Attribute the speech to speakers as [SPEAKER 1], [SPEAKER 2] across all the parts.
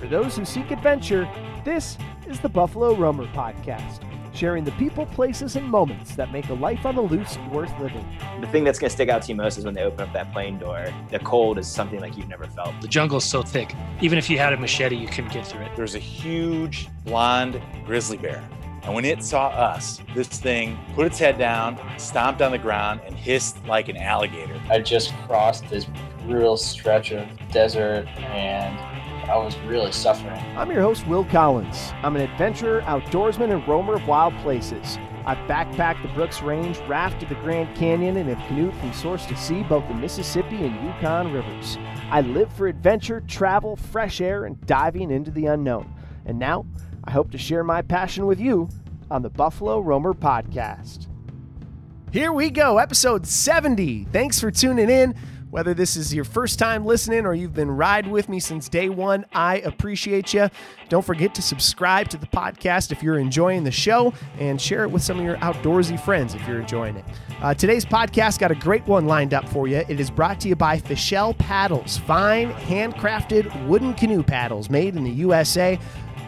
[SPEAKER 1] For those who seek adventure, this is the Buffalo Roamer Podcast, sharing the people, places, and moments that make a life on the loose worth living.
[SPEAKER 2] The thing that's going to stick out to you most is when they open up that plane door. The cold is something like you've never felt.
[SPEAKER 3] The jungle's so thick. Even if you had a machete, you couldn't get through it.
[SPEAKER 4] There's a huge blonde grizzly bear. And when it saw us, this thing put its head down, stomped on the ground, and hissed like an alligator.
[SPEAKER 5] I just crossed this brutal stretch of desert, and I was really suffering.
[SPEAKER 1] I'm your host, Will Collins. I'm an adventurer, outdoorsman, and roamer of wild places. I've backpacked the Brooks Range, rafted the Grand Canyon, and have canoed from source to sea, both the Mississippi and Yukon rivers. I live for adventure, travel, fresh air, and diving into the unknown. And now, I hope to share my passion with you on the Buffalo Roamer Podcast. Here we go, episode 70. Thanks for tuning in. Whether this is your first time listening or you've been riding with me since day one, I appreciate you. Don't forget to subscribe to the podcast if you're enjoying the show, and share it with some of your outdoorsy friends if you're enjoying it. Today's podcast got a great one lined up for you. It is brought to you by Fischel Paddles, fine, handcrafted wooden canoe paddles made in the USA.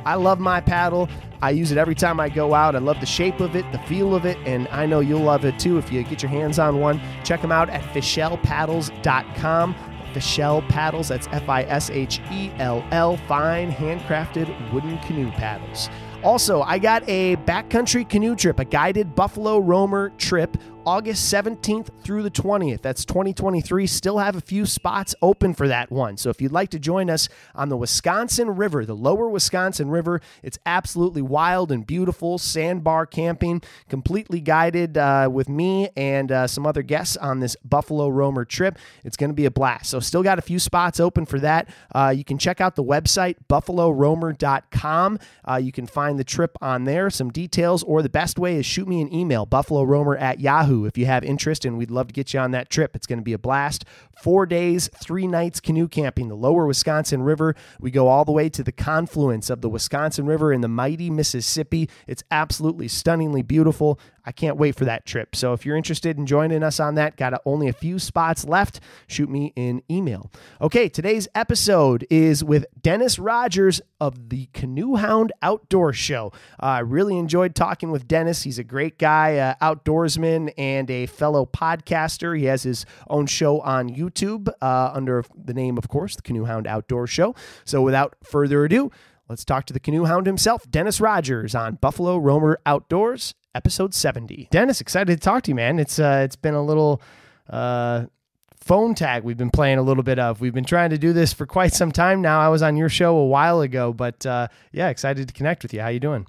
[SPEAKER 1] I love my paddle. I use it every time I go out. I love the shape of it, the feel of it, and I know you'll love it too if you get your hands on one. Check them out at fischelpaddles.com. Fischel Paddles, that's F-I-S-H-E-L-L, fine, handcrafted wooden canoe paddles. Also, I got a backcountry canoe trip, a guided Buffalo Roamer trip, August 17th through the 20th. That's 2023. Still have a few spots open for that one. So if you'd like to join us on the Wisconsin River, the lower Wisconsin River, it's absolutely wild and beautiful. Sandbar camping, completely guided with me and some other guests on this Buffalo Roamer trip. It's going to be a blast. So still got a few spots open for that. You can check out the website, buffaloroamer.com. You can find the trip on there, some details, or the best way is shoot me an email, buffaloroamer@yahoo. If you have interest, and we'd love to get you on that trip. It's going to be a blast. 4 days, 3 nights canoe camping, the lower Wisconsin River. We go all the way to the confluence of the Wisconsin River and the mighty Mississippi. It's absolutely stunningly beautiful. I can't wait for that trip. So if you're interested in joining us on that, got only a few spots left, shoot me an email. Okay, today's episode is with Dennis Rogers of the Canoehound Outdoor Show. I really enjoyed talking with Dennis. He's a great guy, outdoorsman, and a fellow podcaster. He has his own show on YouTube under the name, of course, the Canoehound Outdoor Show. So without further ado, let's talk to the Canoehound himself, Dennis Rogers, on Buffalo Roamer Outdoors, episode 70. Dennis, excited to talk to you, man. It's been a little phone tag we've been playing a little bit of. We've been trying to do this for quite some time now. I was on your show a while ago, but yeah, excited to connect with you. How you doing?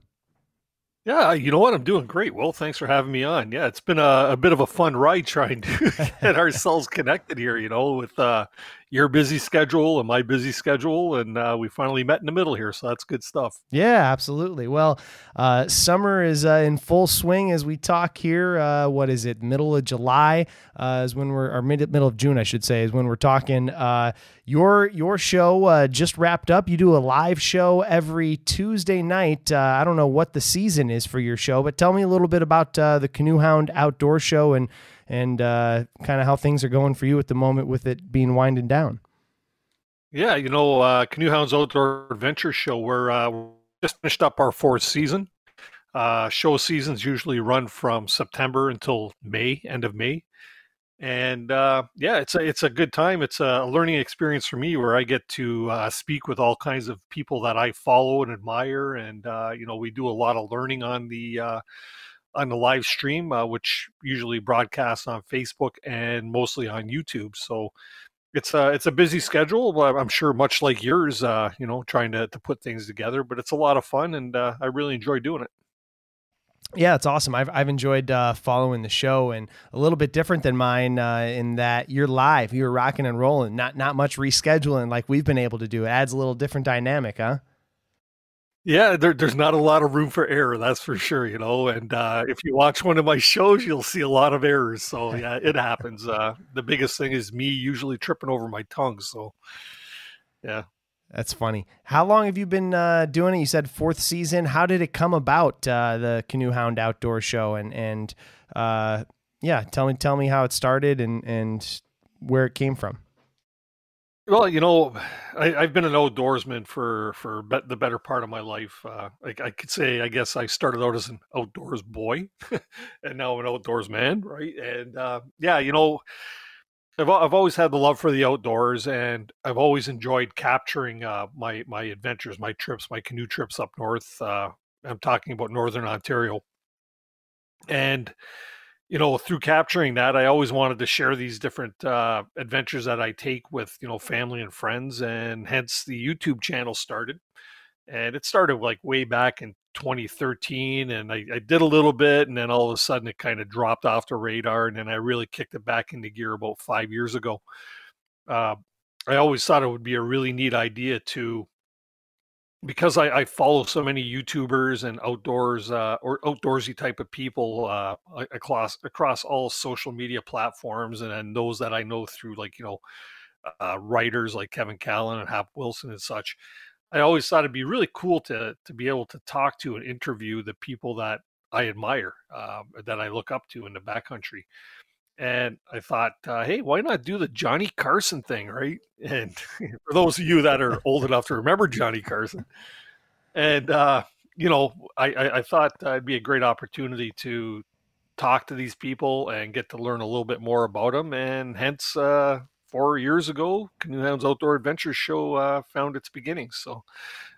[SPEAKER 6] Yeah, you know what? I'm doing great, Will. Thanks for having me on. Yeah, it's been a bit of a fun ride trying to get ourselves connected here, with your busy schedule and my busy schedule, and we finally met in the middle here, so that's good stuff.
[SPEAKER 1] Yeah, absolutely. Well, summer is in full swing as we talk here. What is it? Middle of July is when we're, or middle of June, I should say, is when we're talking. Your show just wrapped up. You do a live show every Tuesday night. I don't know what the season is for your show, but tell me a little bit about the Canoehound Outdoor Show and kind of how things are going for you at the moment with it being winding down.
[SPEAKER 6] Yeah, Canoehound's Outdoor Adventure Show, we're just finished up our 4th season. Show seasons usually run from September until May, end of May. And yeah, it's a good time. It's a learning experience for me where I get to speak with all kinds of people that I follow and admire. And, we do a lot of learning on the live stream, which usually broadcasts on Facebook and mostly on YouTube. So it's a busy schedule, but I'm sure much like yours, trying to put things together, but it's a lot of fun and I really enjoy doing it.
[SPEAKER 1] Yeah, it's awesome. I've enjoyed following the show, and a little bit different than mine in that you're live, you're rocking and rolling, not much rescheduling like we've been able to do. It adds a little different dynamic, huh?
[SPEAKER 6] Yeah, there's not a lot of room for error, that's for sure, and if you watch one of my shows, you'll see a lot of errors. So yeah, it happens. The biggest thing is me usually tripping over my tongue. So yeah.
[SPEAKER 1] That's funny. How long have you been doing it? You said 4th season. How did it come about, the Canoehound Outdoor Show? And yeah, tell me how it started and where it came from.
[SPEAKER 6] Well, I've been an outdoorsman for the better part of my life. I could say, I guess I started out as an outdoors boy, and now I'm an outdoors man, right? And yeah, I've always had the love for the outdoors, and I've always enjoyed capturing my adventures, my trips, my canoe trips up north. I'm talking about northern Ontario, and through capturing that, I always wanted to share these different adventures that I take with family and friends, and hence the YouTube channel started. And it started like way back in 2013, and I did a little bit, and then all of a sudden it kind of dropped off the radar, and then I really kicked it back into gear about 5 years ago. Uh, I always thought it would be a really neat idea to, because I follow so many YouTubers and outdoors or outdoorsy type of people across all social media platforms, and then those that I know through, like, writers like Kevin Callan and Hap Wilson and such. I always thought it'd be really cool to be able to talk to and interview the people that I admire, that I look up to in the backcountry. And I thought, hey, why not do the Johnny Carson thing, right? And for those of you that are old enough to remember Johnny Carson, and I thought it'd be a great opportunity to talk to these people and get to learn a little bit more about them. And hence, 4 years ago, Canoehound's Outdoor Adventures show found its beginnings. So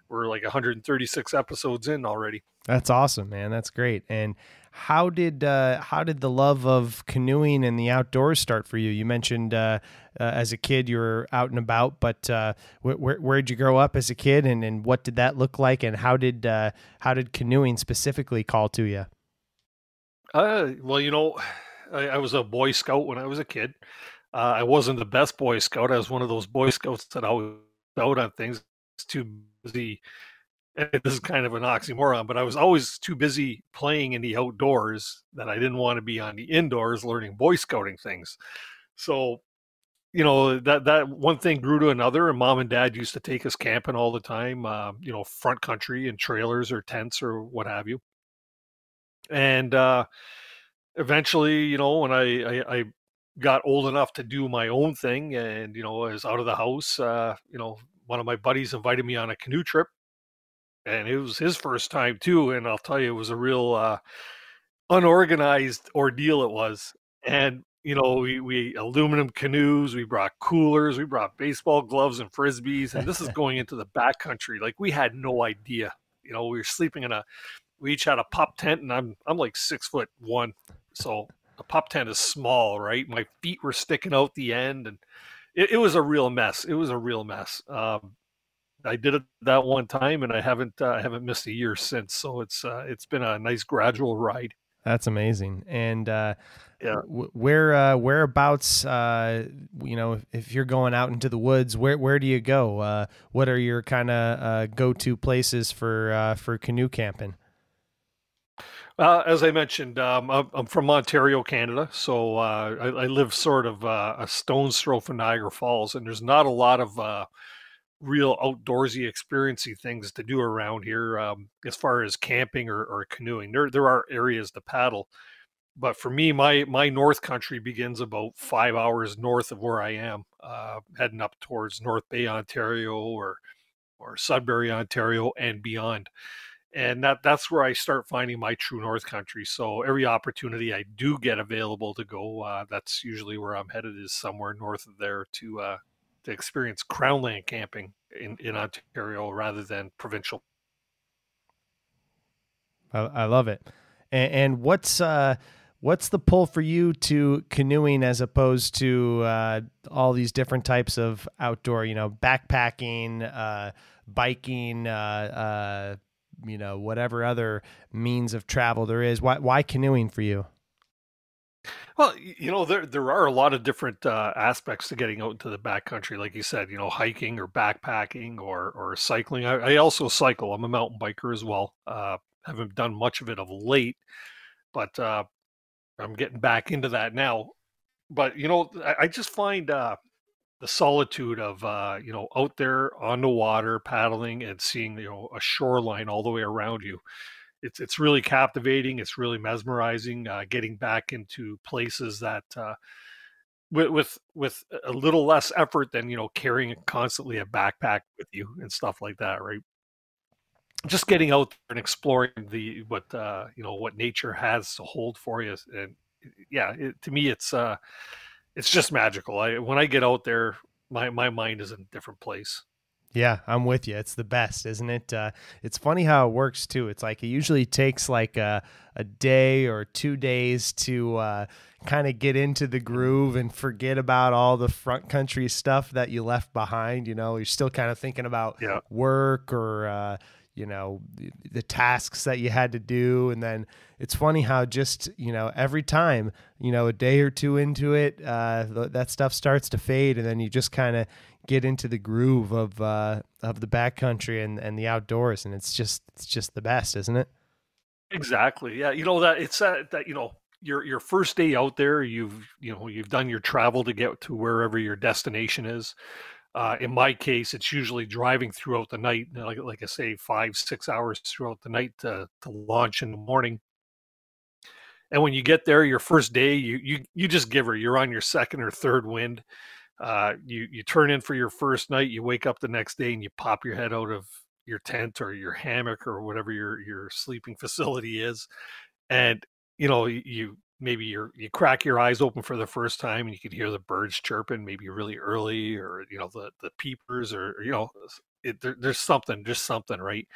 [SPEAKER 6] we're like 136 episodes in already.
[SPEAKER 1] That's awesome, man. That's great. And how did the love of canoeing and the outdoors start for you? You mentioned as a kid you were out and about, but where'd you grow up as a kid, and what did that look like, and how did canoeing specifically call to you?
[SPEAKER 6] Well, I was a Boy Scout when I was a kid. I wasn't the best Boy Scout. I was one of those Boy Scouts that always out on things, too busy. And this is kind of an oxymoron, but I was always too busy playing in the outdoors that I didn't want to be on the indoors learning Boy Scouting things. So, that one thing grew to another, and Mom and Dad used to take us camping all the time, front country in trailers or tents or what have you. And eventually, when I got old enough to do my own thing, and I was out of the house, one of my buddies invited me on a canoe trip, and it was his first time too. And I'll tell you, it was a real unorganized ordeal it was. And we aluminum canoes, we brought coolers, we brought baseball gloves and frisbees, and this is going into the backcountry. Like, we had no idea. We were sleeping we each had a pop tent, and I'm like 6'1", so a pop tent is small, right? My feet were sticking out the end, and it was a real mess. It was a real mess. I did it that one time, and I haven't missed a year since. So it's been a nice gradual ride.
[SPEAKER 1] That's amazing. And
[SPEAKER 6] yeah,
[SPEAKER 1] whereabouts? If you're going out into the woods, where do you go? What are your kind of go-to places for canoe camping?
[SPEAKER 6] As I mentioned, I'm from Ontario, Canada, so I live sort of a stone's throw from Niagara Falls, and there's not a lot of real outdoorsy, experiencey things to do around here, as far as camping or canoeing. There are areas to paddle, but for me, my North Country begins about 5 hours north of where I am, heading up towards North Bay, Ontario, or Sudbury, Ontario, and beyond. And that's where I start finding my true North Country. So every opportunity I do get available to go, that's usually where I'm headed, is somewhere north of there to experience crownland camping in Ontario rather than provincial.
[SPEAKER 1] I love it. And what's the pull for you to canoeing as opposed to all these different types of outdoor, backpacking, biking, whatever other means of travel there is? Why canoeing for you?
[SPEAKER 6] Well, there are a lot of different aspects to getting out into the backcountry, like you said, hiking or backpacking or cycling. I also cycle. I'm a mountain biker as well. Haven't done much of it of late, but I'm getting back into that now. But I just find the solitude of out there on the water paddling and seeing a shoreline all the way around you. It's really captivating. It's really mesmerizing. Getting back into places that with a little less effort than, carrying constantly a backpack with you and stuff like that, right? Just getting out there and exploring what nature has to hold for you, and yeah, to me it's just magical. When I get out there, my mind is in a different place.
[SPEAKER 1] Yeah, I'm with you. It's the best, isn't it? It's funny how it works too. It's like it usually takes like a day or 2 days to kind of get into the groove and forget about all the front country stuff that you left behind. You're still kind of thinking about work or the tasks that you had to do. And then it's funny how just, every time, a day or two into it, that stuff starts to fade, and then you just kind of get into the groove of the backcountry and the outdoors, and it's just the best, isn't it?
[SPEAKER 6] Exactly. Yeah. That it's that your first day out there, you've done your travel to get to wherever your destination is. In my case, it's usually driving throughout the night, like I say, 5-6 hours throughout the night to launch in the morning. And when you get there, your first day, you just give her. You're on your second or third wind. You turn in for your first night. You wake up the next day and you pop your head out of your tent or your hammock or whatever your sleeping facility is, and you crack your eyes open for the first time and you can hear the birds chirping maybe really early, or the peepers, or there's something right,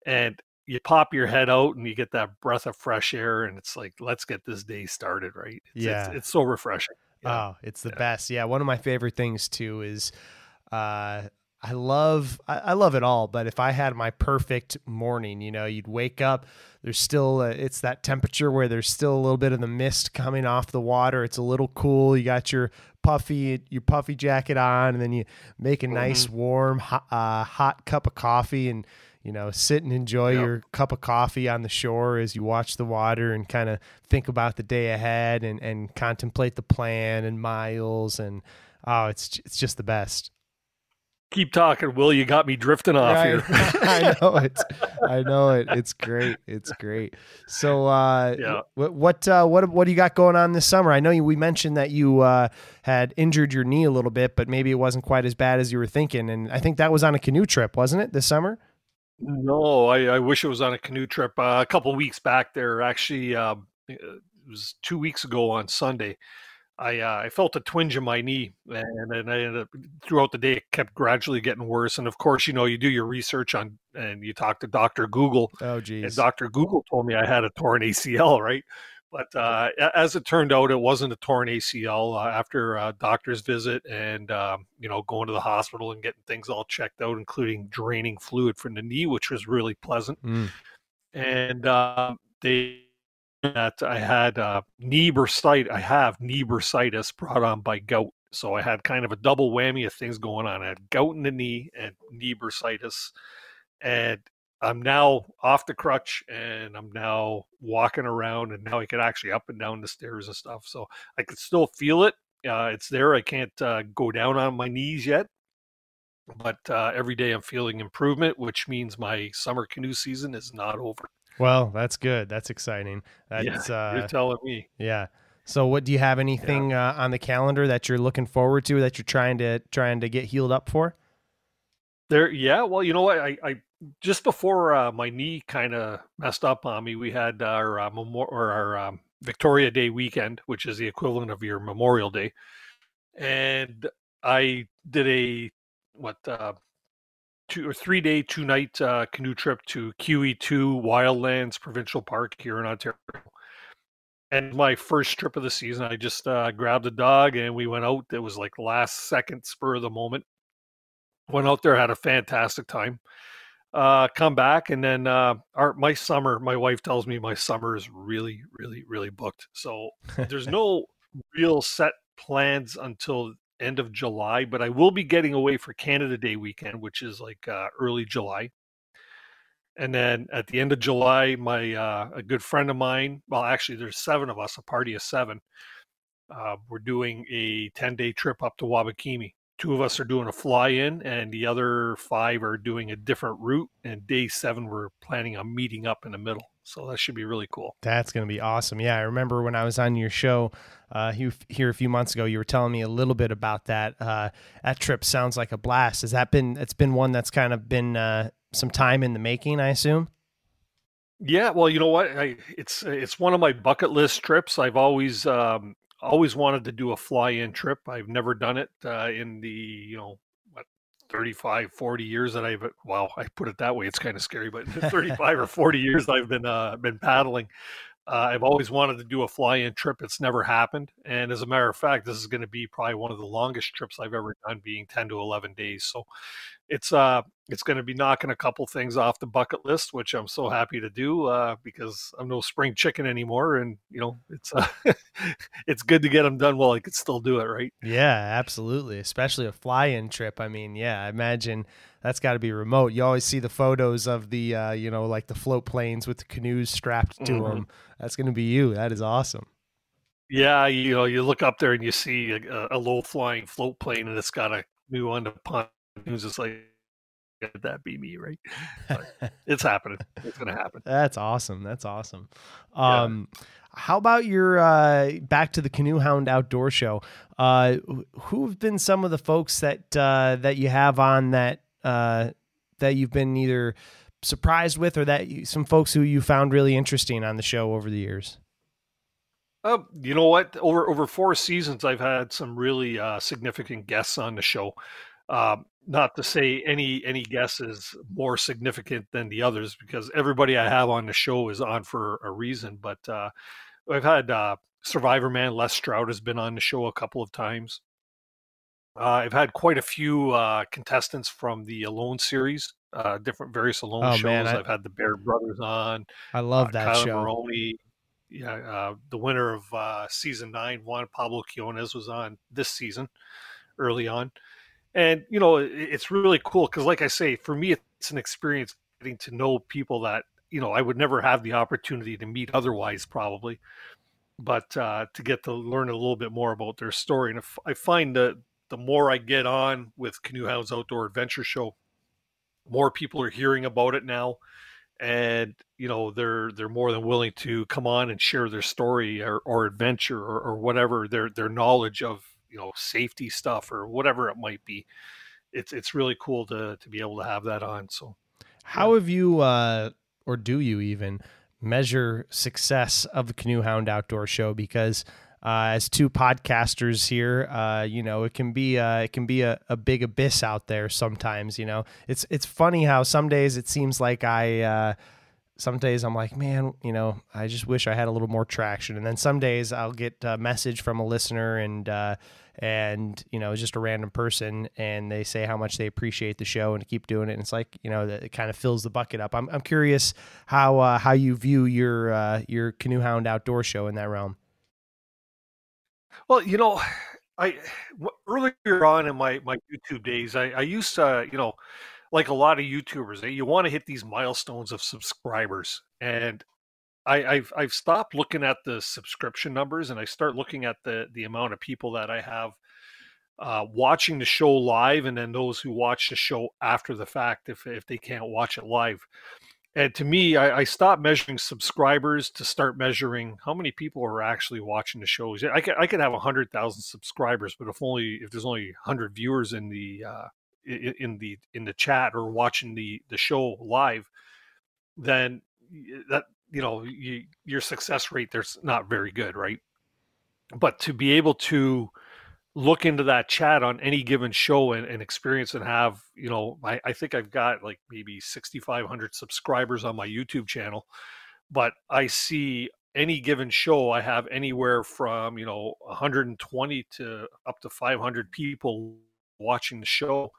[SPEAKER 6] and you pop your head out and you get that breath of fresh air, and it's like, let's get this day started, right? It's so refreshing.
[SPEAKER 1] Oh, it's the best. Yeah, one of my favorite things too is I love it all, but if I had my perfect morning, you'd wake up, there's still it's that temperature where there's still a little bit of the mist coming off the water. It's a little cool. You got your puffy jacket on, and then you make a nice warm hot cup of coffee, and sit and enjoy your cup of coffee on the shore as you watch the water and kind of think about the day ahead and contemplate the plan and miles, and it's just the best.
[SPEAKER 6] Keep talking, Will. You got me drifting off here.
[SPEAKER 1] I know it. It's great. It's great. So, what do you got going on this summer? I know we mentioned that you had injured your knee a little bit, but maybe it wasn't quite as bad as you were thinking. And I think that was on a canoe trip, wasn't it, this summer?
[SPEAKER 6] No, I wish it was on a canoe trip. A couple of weeks back there, actually, it was 2 weeks ago on Sunday. I felt a twinge in my knee, and then I ended up, throughout the day, it kept gradually getting worse. And of course, you do your research on, and you talk to Dr. Google.
[SPEAKER 1] Oh, geez.
[SPEAKER 6] And Dr. Google told me I had a torn ACL, right? But as it turned out, it wasn't a torn ACL. After a doctor's visit and, going to the hospital and getting things all checked out, including draining fluid from the knee, which was really pleasant. And they that I had knee bursitis. I have knee bursitis brought on by gout. So I had kind of a double whammy of things going on. I had gout in the knee and knee bursitis. And I'm now off the crutch, and I'm now walking around, and now I can actually up and down the stairs and stuff. So I can still feel it. It's there. I can't go down on my knees yet. But every day I'm feeling improvement, which means my summer canoe season is not over.
[SPEAKER 1] Well, that's good. That's exciting. That's,
[SPEAKER 6] you're telling me.
[SPEAKER 1] Yeah. So what, do you have anything on the calendar that you're looking forward to, that you're trying to get healed up for?
[SPEAKER 6] Well, you know what? I just before my knee kind of messed up on me, we had our Victoria Day weekend, which is the equivalent of your Memorial Day. And I did a 2 or 3 day, 2-night canoe trip to QE2 Wildlands Provincial Park here in Ontario. And my first trip of the season, I just grabbed a dog and we went out. It was like last second spur of the moment. Went out there, had a fantastic time. Come back, and then my summer, my wife tells me my summer is really, really, really booked. So there's no real set plans until end of July, but I will be getting away for Canada Day weekend, which is like early July. And then at the end of July, a good friend of mine, well, actually there's 7 of us, a party of 7. We're doing a 10-day trip up to Wabakimi. 2 of us are doing a fly-in, and the other 5 are doing a different route. And day 7, we're planning on meeting up in the middle. So that should be really cool.
[SPEAKER 1] That's going to be awesome. Yeah, I remember when I was on your show here a few months ago, you were telling me a little bit about that. That trip sounds like a blast. It's been one that's kind of been some time in the making, I assume?
[SPEAKER 6] Yeah, well, you know what? It's one of my bucket list trips. I've always wanted to do a fly-in trip. I've never done it in the, 35, 40 years that I put it that way. It's kind of scary, but 35 or 40 years I've been paddling. I've always wanted to do a fly-in trip. It's never happened. And as a matter of fact, this is going to be probably one of the longest trips I've ever done, being 10 to 11 days. So it's going to be knocking a couple things off the bucket list, which I'm so happy to do because I'm no spring chicken anymore. And, it's it's good to get them done while I could still do it, right?
[SPEAKER 1] Yeah, absolutely. Especially a fly-in trip. I mean, yeah, I imagine that's got to be remote. You always see the photos of the, like the float planes with the canoes strapped to them. That's going to be you. That is awesome.
[SPEAKER 6] Yeah, you look up there and you see a low-flying float plane, and it's got a canoe on the pontoons. It's like, could that be me, right? But it's happening. It's going to happen.
[SPEAKER 1] That's awesome. That's awesome.
[SPEAKER 6] Yeah.
[SPEAKER 1] How about your back to the Canoehound Outdoor Show? Who have been some of the folks that you have on that you've been either surprised with, or some folks who you found really interesting on the show over the years?
[SPEAKER 6] You know what? Over 4 seasons, I've had some really significant guests on the show. Not to say any guest is more significant than the others, because everybody I have on the show is on for a reason. But I've had Survivor Man Les Stroud has been on the show a couple of times. I've had quite a few contestants from the Alone series, various Alone shows.
[SPEAKER 1] Man,
[SPEAKER 6] I've had the Bear Brothers on.
[SPEAKER 1] I love that
[SPEAKER 6] Kyler
[SPEAKER 1] show.
[SPEAKER 6] Maroney. Yeah, the winner of season 9, Juan Pablo Quiones, was on this season early on. And, it's really cool because, like I say, for me, it's an experience getting to know people that, I would never have the opportunity to meet otherwise, probably. But to get to learn a little bit more about their story. And I find that the more I get on with Canoehound's Outdoor Adventure Show, more people are hearing about it now. And, they're more than willing to come on and share their story or adventure or whatever, their knowledge of, safety stuff or whatever it might be. It's really cool to be able to have that on. So
[SPEAKER 1] how have you, or do you even measure success of the Canoehound Outdoor Show? Because as two podcasters here, it can be a big abyss out there sometimes. It's funny how some days it seems like some days I'm like, man, I just wish I had a little more traction. And then some days I'll get a message from a listener and just a random person, and they say how much they appreciate the show and keep doing it. And it's like, that it kind of fills the bucket up. I'm curious how you view your Canoehound Outdoor Show in that realm.
[SPEAKER 6] Well, earlier on in my YouTube days, I used to, like a lot of YouTubers, you want to hit these milestones of subscribers. And I've stopped looking at the subscription numbers, and I start looking at the amount of people that I have watching the show live, and then those who watch the show after the fact if they can't watch it live. And to me, I stopped measuring subscribers to start measuring how many people are actually watching the shows. I could have 100,000 subscribers, but if there's only 100 viewers in the chat or watching the show live, then that your success rate there's not very good, right? But to be able to look into that chat on any given show and experience and have, I think I've got like maybe 6,500 subscribers on my YouTube channel, but I see any given show, I have anywhere from, 120 to up to 500 people watching the show.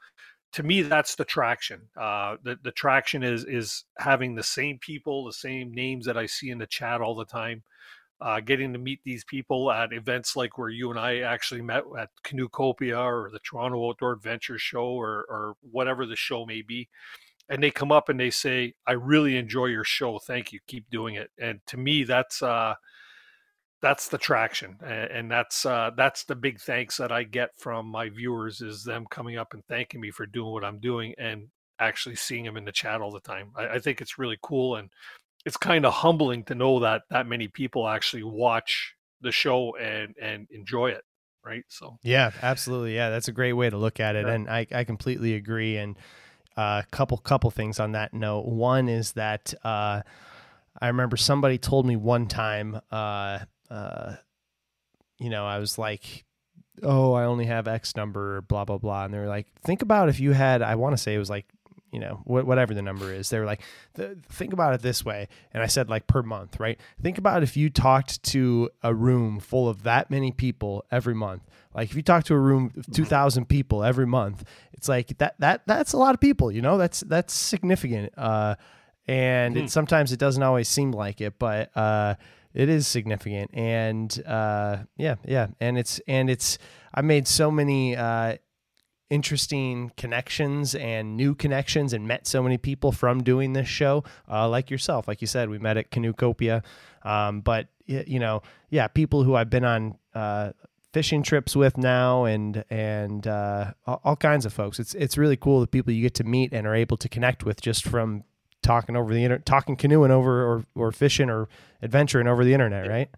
[SPEAKER 6] To me, that's the traction. The traction is having the same people, the same names that I see in the chat all the time. Getting to meet these people at events like where you and I actually met at Canoecopia or the Toronto Outdoor Adventure Show or whatever the show may be. And they come up and they say, I really enjoy your show. Thank you. Keep doing it. And to me, that's the traction. And that's the big thanks that I get from my viewers, is them coming up and thanking me for doing what I'm doing and actually seeing them in the chat all the time. I think it's really cool. And it's kind of humbling to know that that many people actually watch the show and enjoy it, right? So
[SPEAKER 1] Yeah, absolutely. Yeah, that's a great way to look at it,
[SPEAKER 6] yeah.
[SPEAKER 1] and I completely agree. And a couple things on that note. One is that I remember somebody told me one time, I was like, oh, I only have X number, blah, blah, blah. And they were like, think about if you had, I want to say it was like, whatever the number is. They were like, think about it this way. And I said, like, per month, right? Think about if you talked to a room full of that many people every month. Like if you talk to a room of 2,000 people every month, it's like that's a lot of people, that's significant. And sometimes it doesn't always seem like it, but it is significant. And yeah. And it's I made so many interesting connections and new connections and met so many people from doing this show, like yourself. Like you said, we met at Canoecopia. But people who I've been on fishing trips with now, and all kinds of folks. It's really cool, the people you get to meet and are able to connect with just from talking over the internet, talking canoeing over or fishing or adventuring over the internet, right?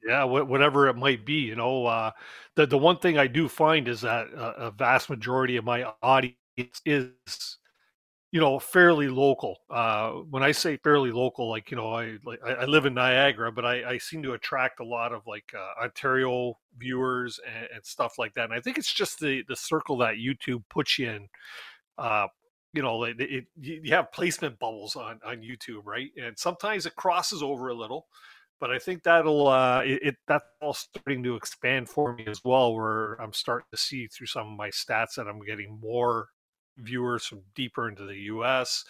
[SPEAKER 6] Yeah, whatever it might be, the one thing I do find is that a vast majority of my audience is, fairly local. When I say fairly local, I live in Niagara, but I seem to attract a lot of Ontario viewers and stuff like that. And I think it's just the circle that YouTube puts you in. You have placement bubbles on YouTube, right? And sometimes it crosses over a little. But I think that's all starting to expand for me as well, where I'm starting to see through some of my stats that I'm getting more viewers from deeper into the U.S.,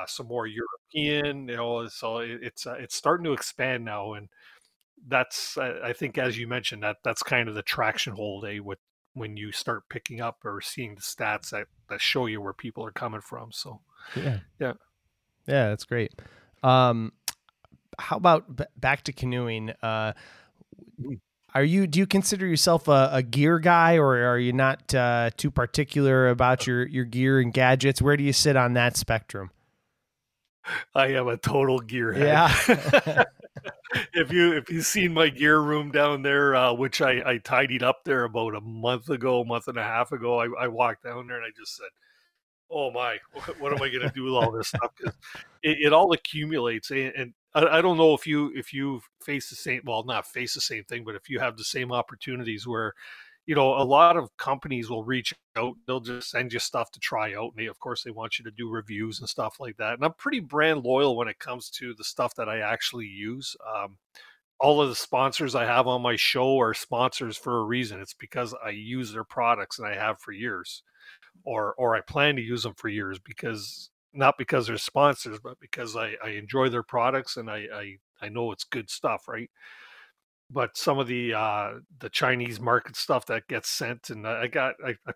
[SPEAKER 6] some more European, so it's starting to expand now, and that's I think, as you mentioned, that's kind of the traction hold, with when you start picking up or seeing the stats that show you where people are coming from. So yeah,
[SPEAKER 1] that's great. How about back to canoeing? Do you consider yourself a gear guy, or are you not too particular about your gear and gadgets? Where do you sit on that spectrum?
[SPEAKER 6] I am a total gearhead.
[SPEAKER 1] Yeah.
[SPEAKER 6] If you've seen my gear room down there, which I tidied up there about a month and a half ago, I walked down there and I just said, oh my, what am I going to do with all this stuff? 'Cause it all accumulates, and I don't know if you face the same, well, not face the same thing, but if you have the same opportunities where, a lot of companies will reach out, they'll just send you stuff to try out, and of course they want you to do reviews and stuff like that. And I'm pretty brand loyal when it comes to the stuff that I actually use. All of the sponsors I have on my show are sponsors for a reason. It's because I use their products and I have for years. Or I plan to use them for years, because not because they're sponsors, but because I enjoy their products and I know it's good stuff, right? But some of the Chinese market stuff that gets sent, and I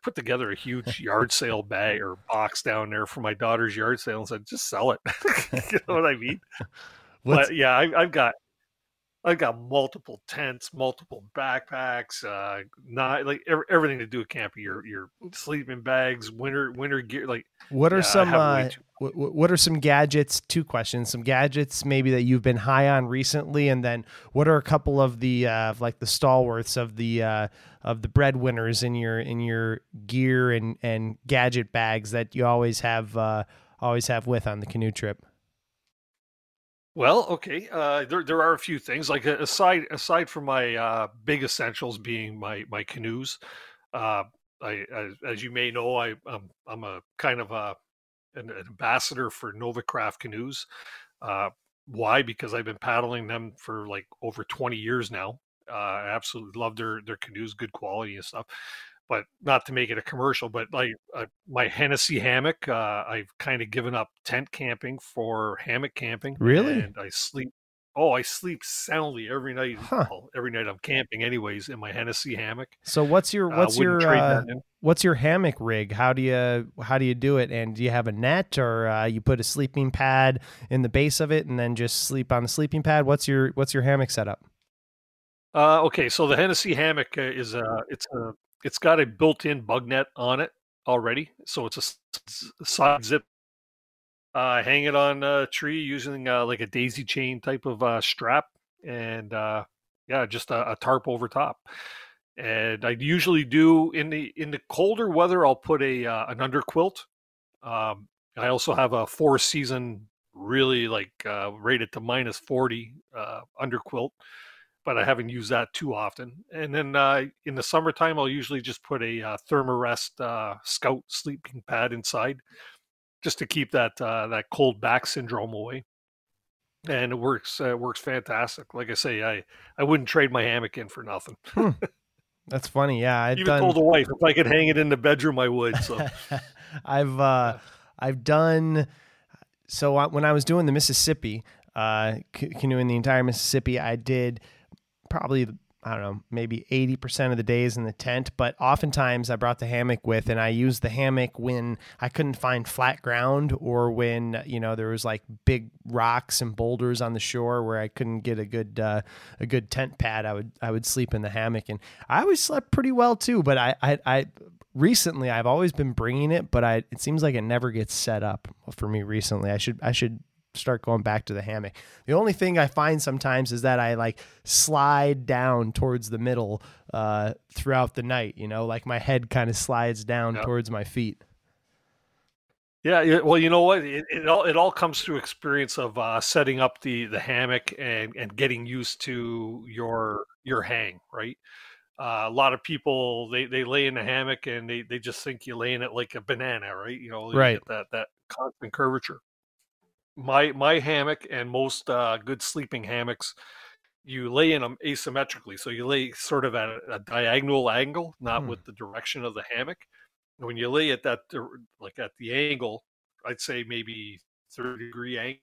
[SPEAKER 6] put together a huge yard sale bag or box down there for my daughter's yard sale and said, just sell it. You know what I mean? But yeah, I've got multiple tents, multiple backpacks, not like everything to do with camping. Your sleeping bags, winter gear. Like,
[SPEAKER 1] what are what are some gadgets? Two questions. Some gadgets maybe that you've been high on recently, and then what are a couple of the the stalwarts of the breadwinners in your gear and gadget bags that you always have with on the canoe trip?
[SPEAKER 6] Well, okay. There are a few things, like aside from my big essentials being my canoes. As you may know, I'm a kind of an ambassador for Novacraft canoes. Why? Because I've been paddling them for like over 20 years now. I absolutely love their canoes, good quality and stuff. But not to make it a commercial, but like my Hennessy hammock, I've kind of given up tent camping for hammock camping.
[SPEAKER 1] Really?
[SPEAKER 6] And I sleep soundly every night.
[SPEAKER 1] Huh.
[SPEAKER 6] Well, every night I'm camping anyways in my Hennessy hammock.
[SPEAKER 1] So what's your hammock rig? How do you do it? And do you have a net, or you put a sleeping pad in the base of it and then just sleep on the sleeping pad? What's your hammock setup?
[SPEAKER 6] Okay, so the Hennessy hammock it's got a built-in bug net on it already, so it's a side zip Hang it on a tree using like a daisy chain type of strap, and yeah, just a tarp over top. And I usually do in the colder weather, I'll put an underquilt. I also have a 4-season, really like rated to -40 underquilt, but I haven't used that too often. And then in the summertime, I'll usually just put a Thermarest Scout sleeping pad inside, just to keep that cold back syndrome away. And it works fantastic. Like I say, I wouldn't trade my hammock in for nothing.
[SPEAKER 1] That's funny. Yeah,
[SPEAKER 6] Even told the wife if I could hang it in the bedroom, I would. So
[SPEAKER 1] I've done. So when I was doing the Mississippi, canoeing the entire Mississippi, I did probably, I don't know, maybe 80% of the days in the tent, but oftentimes I brought the hammock with, and I used the hammock when I couldn't find flat ground, or when, there was like big rocks and boulders on the shore where I couldn't get a good tent pad. I would sleep in the hammock, and I always slept pretty well too, but I recently I've always been bringing it, but it seems like it never gets set up for me recently. I should start going back to the hammock. The only thing I find sometimes is that I like slide down towards the middle throughout the night, like my head kind of slides down towards my feet.
[SPEAKER 6] Yeah, well, you know what? It all comes through experience of setting up the hammock and getting used to your hang, right? A lot of people they lay in the hammock and they just think you lay in it like a banana, right? You
[SPEAKER 1] right.
[SPEAKER 6] Get that constant curvature. My hammock and most good sleeping hammocks, you lay in them asymmetrically. So you lay sort of at a diagonal angle, not with the direction of the hammock. And when you lay at that, like at the angle, I'd say maybe 30-degree angle,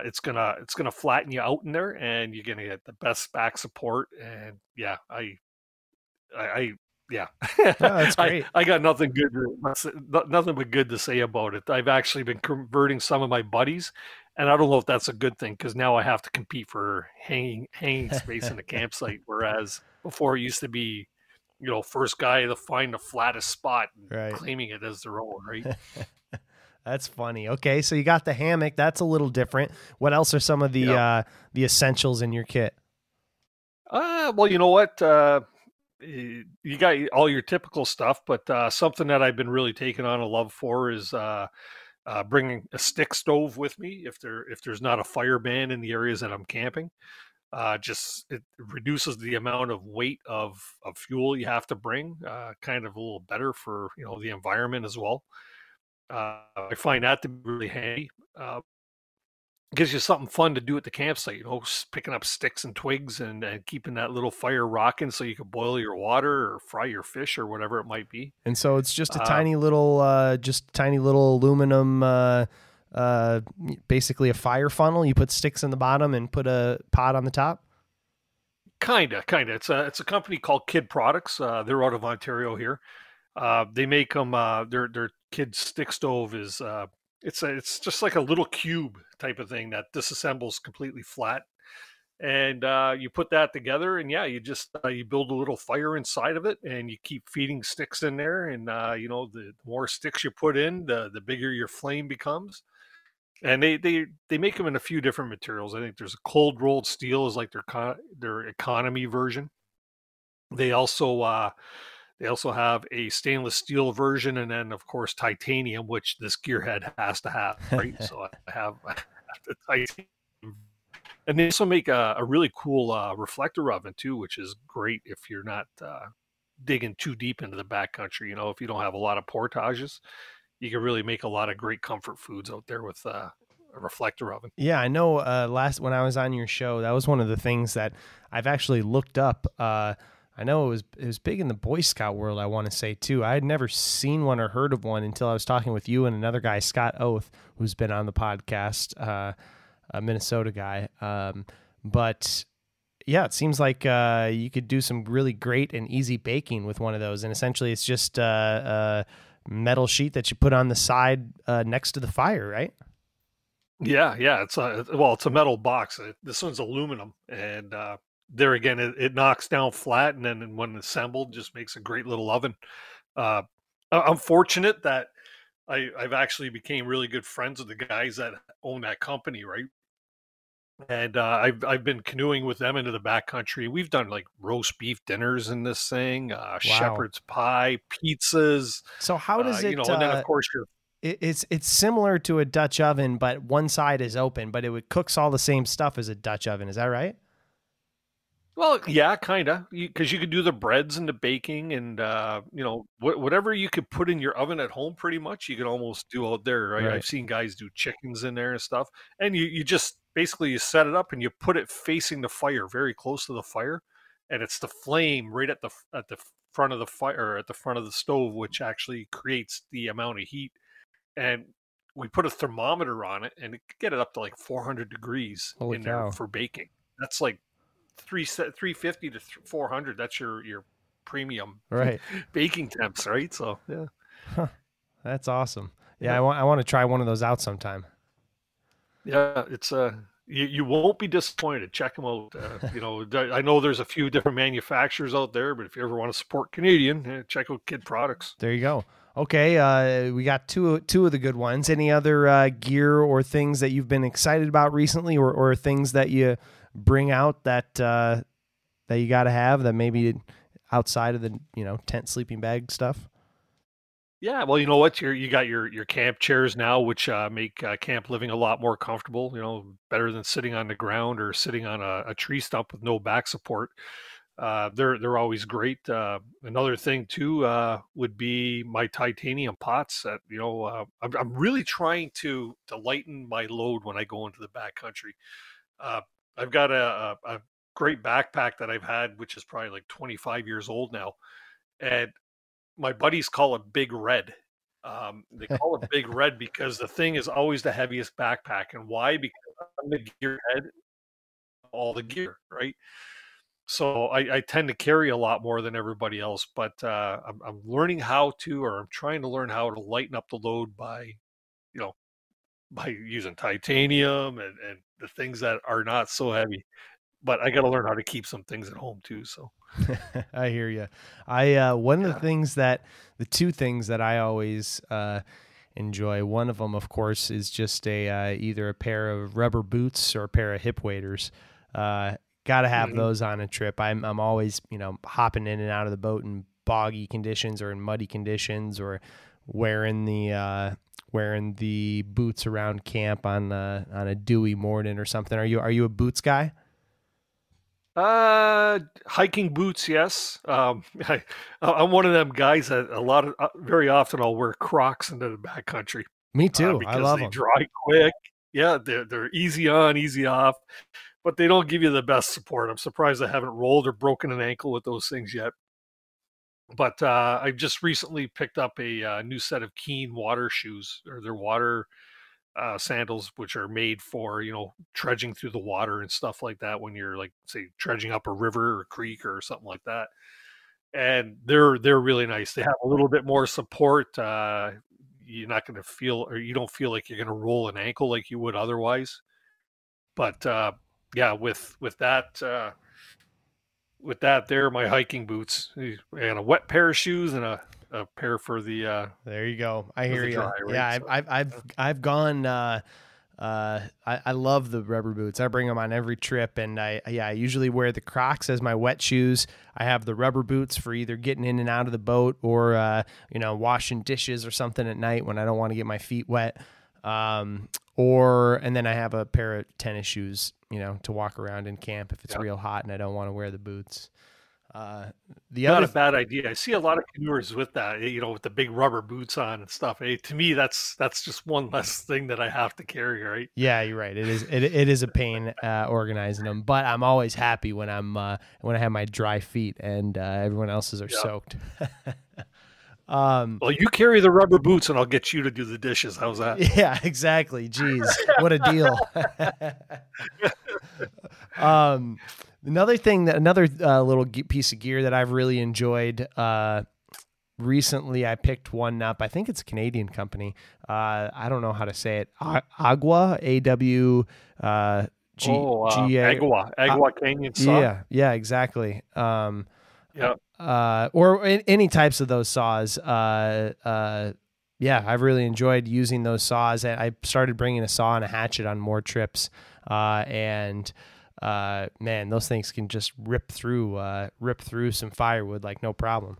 [SPEAKER 6] it's gonna flatten you out in there, and you're gonna get the best back support. And yeah, yeah,
[SPEAKER 1] oh, that's great.
[SPEAKER 6] I got nothing but good to say about it. I've actually been converting some of my buddies, and I don't know if that's a good thing, because now I have to compete for hanging space in the campsite, whereas before it used to be, first guy to find the flattest spot and
[SPEAKER 1] right.
[SPEAKER 6] claiming it as their own, right?
[SPEAKER 1] That's funny. Okay, so you got the hammock. That's a little different. What else are some of the essentials in your kit?
[SPEAKER 6] Well, you know what? You got all your typical stuff, but something that I've been really taking on a love for is bringing a stick stove with me if there's not a fire ban in the areas that I'm camping. It reduces the amount of weight of fuel you have to bring, kind of a little better for the environment as well. I find that to be really handy. Gives you something fun to do at the campsite, picking up sticks and twigs and keeping that little fire rocking so you can boil your water or fry your fish or whatever it might be.
[SPEAKER 1] And so it's just a tiny little aluminum, basically a fire funnel. You put sticks in the bottom and put a pot on the top.
[SPEAKER 6] Kinda. It's a company called Kid Products. They're out of Ontario here. They make them. Their Kid stick stove is. It's just like a little cube type of thing that disassembles completely flat, and you put that together, and you just you build a little fire inside of it, and you keep feeding sticks in there, and the more sticks you put in, the bigger your flame becomes. And they make them in a few different materials. I think there's a cold rolled steel is like their economy version. They also have a stainless steel version, and then of course titanium, which this gearhead has to have, right? So I have the titanium, and they also make a really cool reflector oven too, which is great if you're not digging too deep into the backcountry. If you don't have a lot of portages, you can really make a lot of great comfort foods out there with a reflector oven.
[SPEAKER 1] Yeah, I know. When I was on your show, that was one of the things that I've actually looked up. I know it was big in the Boy Scout world, I want to say, too. I had never seen one or heard of one until I was talking with you and another guy, Scott Oath, who's been on the podcast, a Minnesota guy. But yeah, it seems like you could do some really great and easy baking with one of those. And essentially it's just a metal sheet that you put on the side next to the fire, right?
[SPEAKER 6] Yeah. It's a metal box. This one's aluminum, and there again, it knocks down flat, and then when assembled, just makes a great little oven. I'm fortunate that I've actually became really good friends with the guys that own that company, right? And I've been canoeing with them into the backcountry. We've done like roast beef dinners in this thing, shepherd's pie, pizzas.
[SPEAKER 1] So how does it?
[SPEAKER 6] And then of course
[SPEAKER 1] It's similar to a Dutch oven, but one side is open, but it cooks all the same stuff as a Dutch oven. Is that right?
[SPEAKER 6] Well, yeah, kind of, because you could do the breads and the baking and, whatever you could put in your oven at home, pretty much, you could almost do out there, right?
[SPEAKER 1] Right.
[SPEAKER 6] I've seen guys do chickens in there and stuff. And you just basically you set it up and you put it facing the fire, very close to the fire. And it's the flame right at the front of the fire, or at the front of the stove, which actually creates the amount of heat. And we put a thermometer on it and it could get it up to like 400 degrees
[SPEAKER 1] Holy
[SPEAKER 6] in
[SPEAKER 1] cow.
[SPEAKER 6] there for baking. That's like 350 to 400. That's your premium
[SPEAKER 1] Right.
[SPEAKER 6] baking temps, right? So yeah,
[SPEAKER 1] That's awesome. Yeah,
[SPEAKER 6] Yeah.
[SPEAKER 1] I want to try one of those out sometime.
[SPEAKER 6] yeah. It's you won't be disappointed. Check them out. I know there's a few different manufacturers out there, but if you ever want to support Canadian, check out Kid Products.
[SPEAKER 1] There you go. Okay, we got two of the good ones. Any other gear or things that you've been excited about recently, or things that you bring out that you got to have that maybe outside of the tent sleeping bag stuff?
[SPEAKER 6] Yeah, well, you know what? You got your camp chairs now, which make camp living a lot more comfortable. Better than sitting on the ground or sitting on a tree stump with no back support. They're always great. Another thing too would be my titanium pots. That I'm really trying to lighten my load when I go into the backcountry. I've got a great backpack that I've had, which is probably like 25 years old now, and my buddies call it Big Red. They call it Big Red because the thing is always the heaviest backpack. And why? Because I'm the gearhead, all the gear, right? So I tend to carry a lot more than everybody else, but I'm learning how to, or I'm trying to learn how to lighten up the load by using titanium and the things that are not so heavy. But I got to learn how to keep some things at home too. So
[SPEAKER 1] I hear you. One of the two things that I always enjoy. One of them, of course, is just either a pair of rubber boots or a pair of hip waders. Got to have those on a trip. I'm always hopping in and out of the boat in boggy conditions or in muddy conditions, or wearing the boots around camp on a dewy morning or something. Are you a boots guy?
[SPEAKER 6] Hiking boots, yes. I'm one of them guys that very often I'll wear Crocs into the backcountry.
[SPEAKER 1] Me too.
[SPEAKER 6] Because
[SPEAKER 1] I love
[SPEAKER 6] they
[SPEAKER 1] them.
[SPEAKER 6] dry quick. Yeah, they're easy on, easy off, but they don't give you the best support. I'm surprised I haven't rolled or broken an ankle with those things yet. But I just recently picked up a new set of Keen water shoes, or their water sandals, which are made for trudging through the water and stuff like that, when you're like, say, trudging up a river or creek or something like that. And they're really nice. They have a little bit more support. You're not going to feel, or you don't feel like you're going to roll an ankle like you would otherwise. But yeah, with that there, my hiking boots and a wet pair of shoes and a pair for the
[SPEAKER 1] there you go. I hear you.
[SPEAKER 6] dry, right?
[SPEAKER 1] Yeah,
[SPEAKER 6] So,
[SPEAKER 1] I've gone. I love the rubber boots. I bring them on every trip, and I usually wear the Crocs as my wet shoes. I have the rubber boots for either getting in and out of the boat, or washing dishes or something at night when I don't want to get my feet wet. And then I have a pair of tennis shoes, to walk around in camp if it's real hot and I don't want to wear the boots. Not
[SPEAKER 6] a bad idea. I see a lot of canoers with that, with the big rubber boots on and stuff. Hey, to me, that's just one less thing that I have to carry, right?
[SPEAKER 1] Yeah, you're right. It is a pain organizing them, but I'm always happy when I have my dry feet and everyone else's are soaked.
[SPEAKER 6] Well, you carry the rubber boots and I'll get you to do the dishes. How's that?
[SPEAKER 1] Yeah, exactly. Jeez, what a deal. Another little piece of gear that I've really enjoyed recently, I picked one up. I think it's a Canadian company. I don't know how to say it. Agua, A-W, G-A.
[SPEAKER 6] Agua Canyon saw.
[SPEAKER 1] Yeah, exactly.
[SPEAKER 6] Yeah.
[SPEAKER 1] Or any types of those saws. yeah, I've really enjoyed using those saws. I started bringing a saw and a hatchet on more trips, and man, those things can just rip through some firewood like no problem.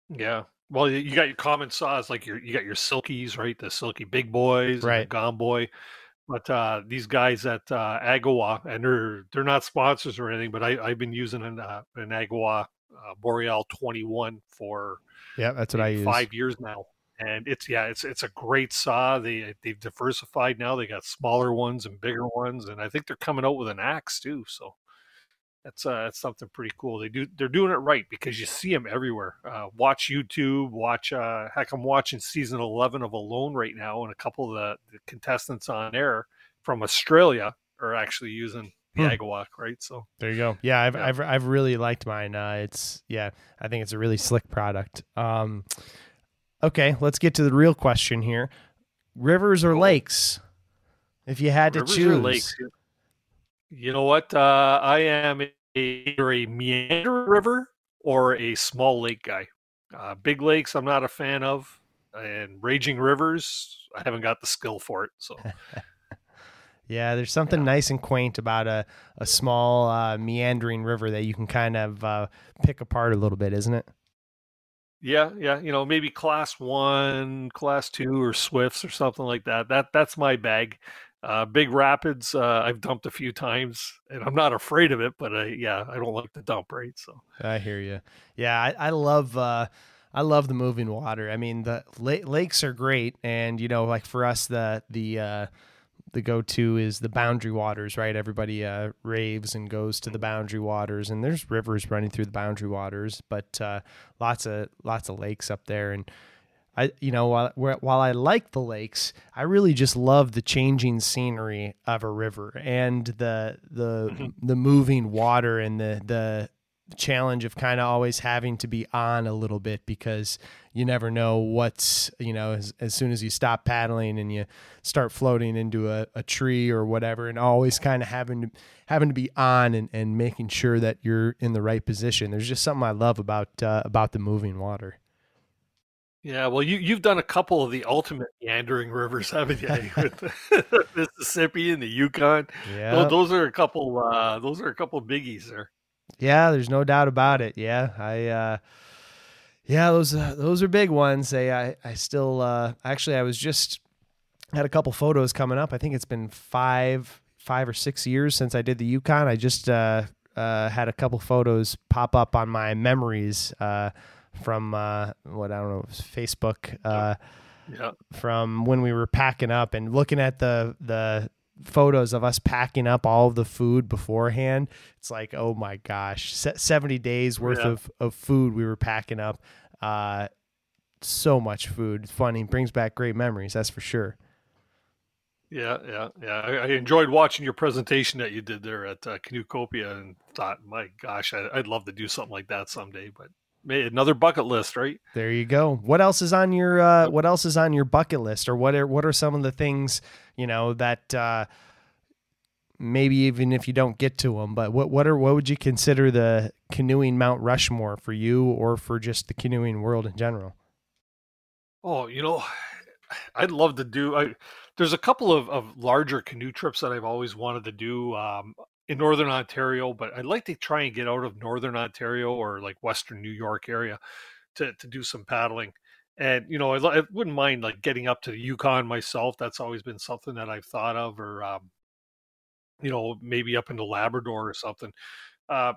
[SPEAKER 6] Yeah. Well, you got your common saws, like you got your Silkies, right? The Silky Big Boys and the
[SPEAKER 1] Right.
[SPEAKER 6] Gomboy. But these guys at Agawa, and they're not sponsors or anything, but I've been using an Agawa Boreal 21 for
[SPEAKER 1] Yeah, that's what I use.
[SPEAKER 6] 5 years now, and it's a great saw. They've diversified now. They got smaller ones and bigger ones, and I think they're coming out with an axe too. So that's something pretty cool. They're doing it right because you see them everywhere. Watch YouTube. Heck, I'm watching season 11 of Alone right now, and a couple of the contestants on air from Australia are actually using the Agawak, right? So
[SPEAKER 1] there you go. Yeah, I've really liked mine. I think it's a really slick product. Okay, let's get to the real question here: rivers or lakes? If you had to choose,
[SPEAKER 6] or lakes. You know what? I am either a meandering river or a small lake guy. Big lakes, I'm not a fan of, and raging rivers, I haven't got the skill for it. So,
[SPEAKER 1] yeah, there's something nice and quaint about a small meandering river that you can kind of pick apart a little bit, isn't it?
[SPEAKER 6] Yeah. You know, maybe class 1, class 2, or Swifts or something like that. That's my bag. Big rapids, I've dumped a few times, and I'm not afraid of it, but I don't like to dump, right? So
[SPEAKER 1] I hear you. Yeah, I love the moving water. I mean, the lakes are great, and you know, like for us, the go-to is the boundary waters, right? Everybody raves and goes to the boundary waters, and there's rivers running through the boundary waters, but lots of lakes up there. And while I like the lakes, I really just love the changing scenery of a river and the moving water and the challenge of kind of always having to be on a little bit, because you never know what's, as soon as you stop paddling and you start floating into a tree or whatever, and always kind of having to be on and making sure that you're in the right position. There's just something I love about the moving water.
[SPEAKER 6] Yeah, well, you've done a couple of the ultimate meandering rivers, haven't you? With the Mississippi and the Yukon.
[SPEAKER 1] Yeah,
[SPEAKER 6] those are a couple. Those are a couple biggies there.
[SPEAKER 1] Yeah, there's no doubt about it. Yeah, those are big ones. I still actually I was just had a couple photos coming up. I think it's been 5 or 6 years since I did the Yukon. I just had a couple photos pop up on my memories. From Facebook, from when we were packing up and looking at the photos of us packing up all of the food beforehand. It's like, oh my gosh, 70 days worth of food we were packing up. So much food. It's funny, brings back great memories, that's for sure.
[SPEAKER 6] Yeah. I enjoyed watching your presentation that you did there at Canoecopia, and thought, my gosh, I'd love to do something like that someday, but another bucket list, right?
[SPEAKER 1] There you go. What else is on your bucket list, or what are some of the things that maybe even if you don't get to them, but what would you consider the canoeing Mount Rushmore for you, or for just the canoeing world in general?
[SPEAKER 6] Oh, I'd love to do. There's a couple of larger canoe trips that I've always wanted to do. In Northern Ontario, but I'd like to try and get out of Northern Ontario or like Western New York area to do some paddling. And, I wouldn't mind like getting up to the Yukon myself. That's always been something that I've thought of, or, maybe up into Labrador or something. I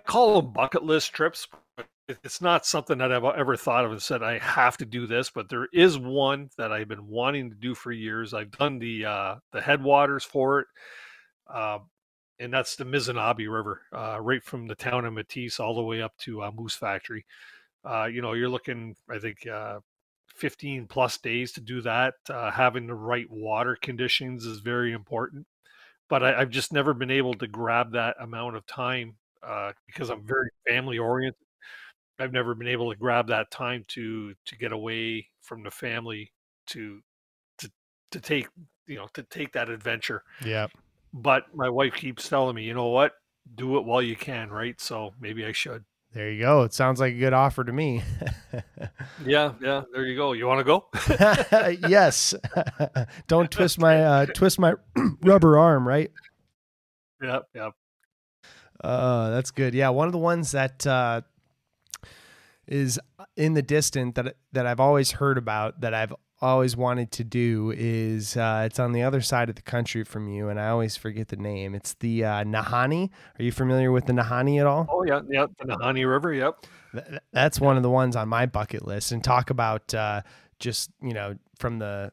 [SPEAKER 6] call them bucket list trips. But it's not something that I've ever thought of and said, I have to do this, but there is one that I've been wanting to do for years. I've done the headwaters for it. And that's the Mizanabi River, right from the town of Matisse all the way up to Moose Factory. You're looking, I think, 15 plus days to do that. Having the right water conditions is very important, but I've just never been able to grab that amount of time because I'm very family oriented. I've never been able to grab that time to get away from the family to take that adventure.
[SPEAKER 1] Yeah.
[SPEAKER 6] But my wife keeps telling me, you know what, do it while you can, right? So maybe I should.
[SPEAKER 1] There you go. It sounds like a good offer to me.
[SPEAKER 6] Yeah, there you go. You want to go?
[SPEAKER 1] Yes. Don't twist my rubber arm, right?
[SPEAKER 6] Yep.
[SPEAKER 1] That's good. Yeah, one of the ones that is in the distance that I've always heard about, that I've always wanted to do, is it's on the other side of the country from you, and I always forget the name. It's the Nahanni. Are you familiar with the Nahanni at all?
[SPEAKER 6] Oh yeah, the Nahanni River. Yep.
[SPEAKER 1] That's one of the ones on my bucket list. And talk about just, from the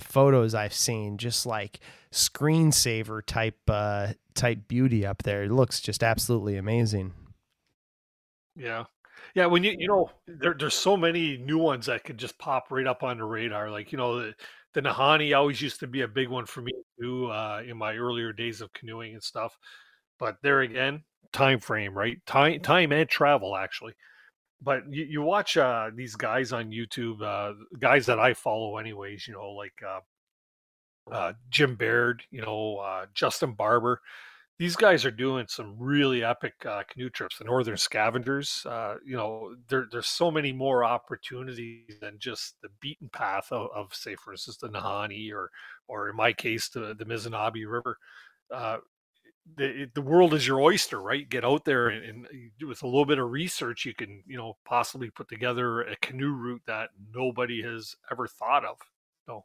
[SPEAKER 1] photos I've seen, just like screensaver type beauty up there. It looks just absolutely amazing.
[SPEAKER 6] Yeah. When there's so many new ones that could just pop right up on the radar. Like, the Nahanni always used to be a big one for me too, in my earlier days of canoeing and stuff. But there again, time frame, right? Time and travel, actually. But you watch these guys on YouTube, guys that I follow anyways, like Jim Baird, Justin Barber. These guys are doing some really epic canoe trips. The Northern Scavengers, there's so many more opportunities than just the beaten path of say, for instance, the Nahanni or in my case, the Mizunabie River. The world is your oyster, right? Get out there and with a little bit of research, you can, possibly put together a canoe route that nobody has ever thought of. So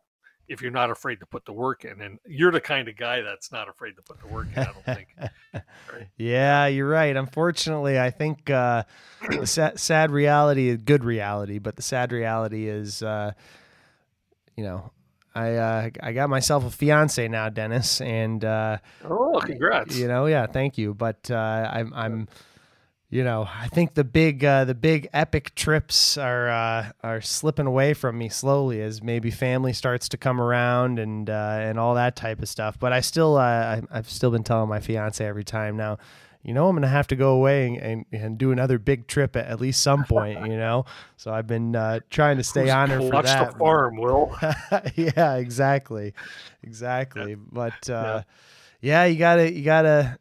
[SPEAKER 6] if you're not afraid to put the work in, and you're the kind of guy that's not afraid to put the work in, I don't think. Right?
[SPEAKER 1] Yeah, you're right. Unfortunately, I think the sad reality is good reality, but the sad reality is, I got myself a fiance now, Dennis, and
[SPEAKER 6] oh, congrats!
[SPEAKER 1] Yeah, thank you. But I'm I think the big epic trips are slipping away from me slowly as maybe family starts to come around and all that type of stuff. But I still I've still been telling my fiance every time now, I'm going to have to go away and do another big trip at least some point, So I've been trying to stay on her for
[SPEAKER 6] watch
[SPEAKER 1] that.
[SPEAKER 6] The farm, Will.
[SPEAKER 1] Yeah, exactly. But you gotta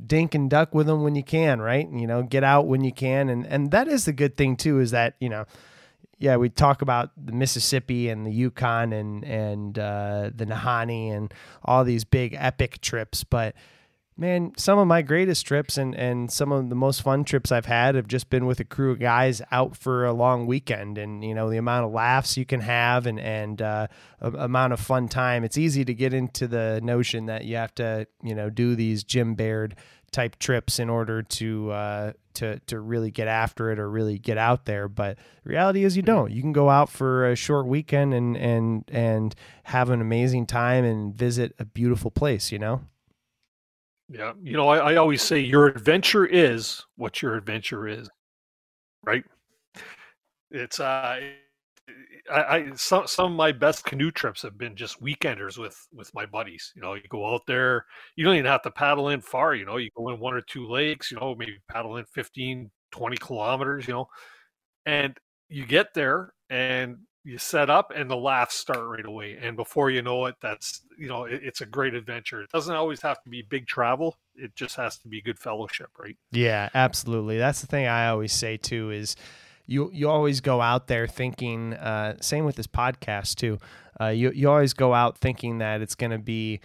[SPEAKER 1] dink and duck with them when you can, right? Get out when you can. And that is the good thing too, is that, we talk about the Mississippi and the Yukon and the Nahanni and all these big epic trips. But man, some of my greatest trips and some of the most fun trips I've had have just been with a crew of guys out for a long weekend, and the amount of laughs you can have and amount of fun time. It's easy to get into the notion that you have to do these Jim Baird type trips in order to really get after it or really get out there. But the reality is you don't. You can go out for a short weekend and have an amazing time and visit a beautiful place.
[SPEAKER 6] Yeah. I always say your adventure is what your adventure is, right? It's some of my best canoe trips have been just weekenders with my buddies. You go out there, you don't even have to paddle in far, you go in one or two lakes, maybe paddle in 15, 20 kilometers, and you get there and you set up and the laughs start right away. And before you know it, that's, it's a great adventure. It doesn't always have to be big travel. It just has to be good fellowship, right?
[SPEAKER 1] Yeah, absolutely. That's the thing I always say too, is you always go out there thinking, same with this podcast too. You always go out thinking that it's going to be,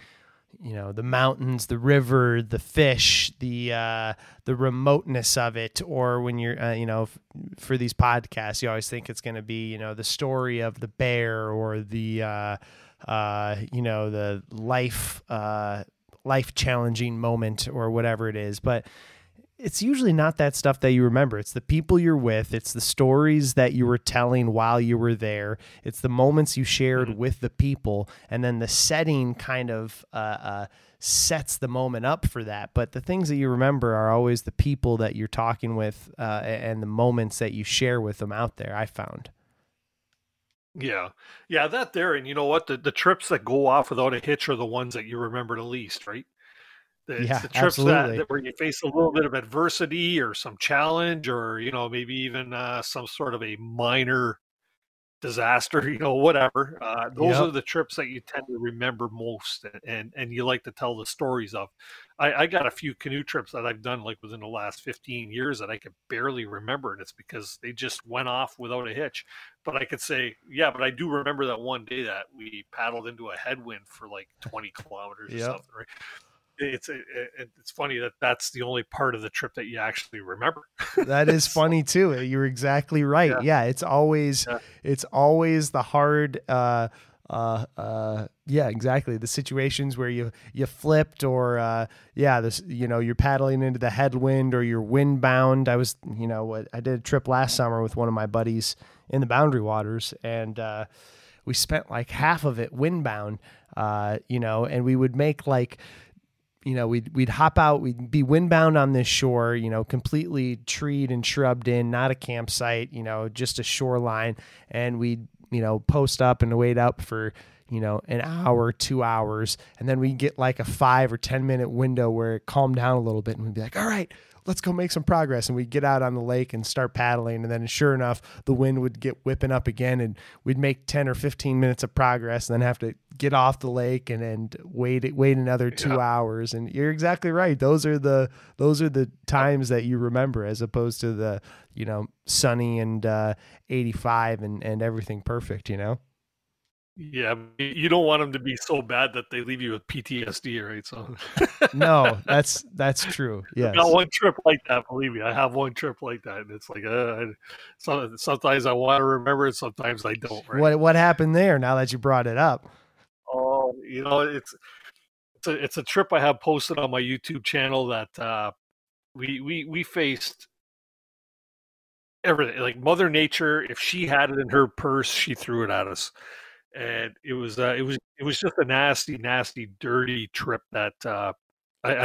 [SPEAKER 1] the mountains, the river, the fish, the remoteness of it. Or when you're, for these podcasts, you always think it's going to be, the story of the bear or the, the life challenging moment or whatever it is. But it's usually not that stuff that you remember. It's the people you're with. It's the stories that you were telling while you were there. It's the moments you shared with the people. And then the setting kind of sets the moment up for that. But the things that you remember are always the people that you're talking with and the moments that you share with them out there, I found.
[SPEAKER 6] Yeah. Yeah, that there. And you know what? The trips that go off without a hitch are the ones that you remember the least, right? It's the trips that where you face a little bit of adversity or some challenge or, maybe even some sort of a minor disaster, whatever. Those
[SPEAKER 1] Yep.
[SPEAKER 6] are the trips that you tend to remember most, and you like to tell the stories of. I got a few canoe trips that I've done like within the last 15 years that I could barely remember, and it's because they just went off without a hitch. But I could say, yeah, but I do remember that one day that we paddled into a headwind for like 20 kilometers or
[SPEAKER 1] Yep.
[SPEAKER 6] something, right? It's funny that that's the only part of the trip that you actually remember.
[SPEAKER 1] That is funny too. You're exactly right.
[SPEAKER 6] Yeah.
[SPEAKER 1] Yeah, it's always the hard yeah, exactly. The situations where you flipped or this you're paddling into the headwind or you're wind bound. I was I did a trip last summer with one of my buddies in the Boundary Waters, and we spent like half of it wind bound, and we would make like we'd hop out, we'd be windbound on this shore, completely treed and shrubbed in, not a campsite, just a shoreline. And we'd, post up and wait up for, an hour, 2 hours. And then we'd get like a 5 or 10 minute window where it calmed down a little bit. And we'd be like, all right, let's go make some progress. And we'd get out on the lake and start paddling. And then sure enough, the wind would get whipping up again, and we'd make 10 or 15 minutes of progress and then have to get off the lake and wait another 2 hours. And you're exactly right. Those are the times that you remember, as opposed to the, sunny and 85 and everything perfect,
[SPEAKER 6] Yeah, you don't want them to be so bad that they leave you with PTSD, right? So
[SPEAKER 1] No, that's true. Yes.
[SPEAKER 6] I've got one trip like that. Believe me, I have one trip like that, and it's like sometimes I want to remember it, sometimes I don't. Right?
[SPEAKER 1] What happened there? Now that you brought it up.
[SPEAKER 6] Oh, it's a trip I have posted on my YouTube channel that we faced everything. Like Mother Nature, if she had it in her purse, she threw it at us. And it was just a nasty, dirty trip that I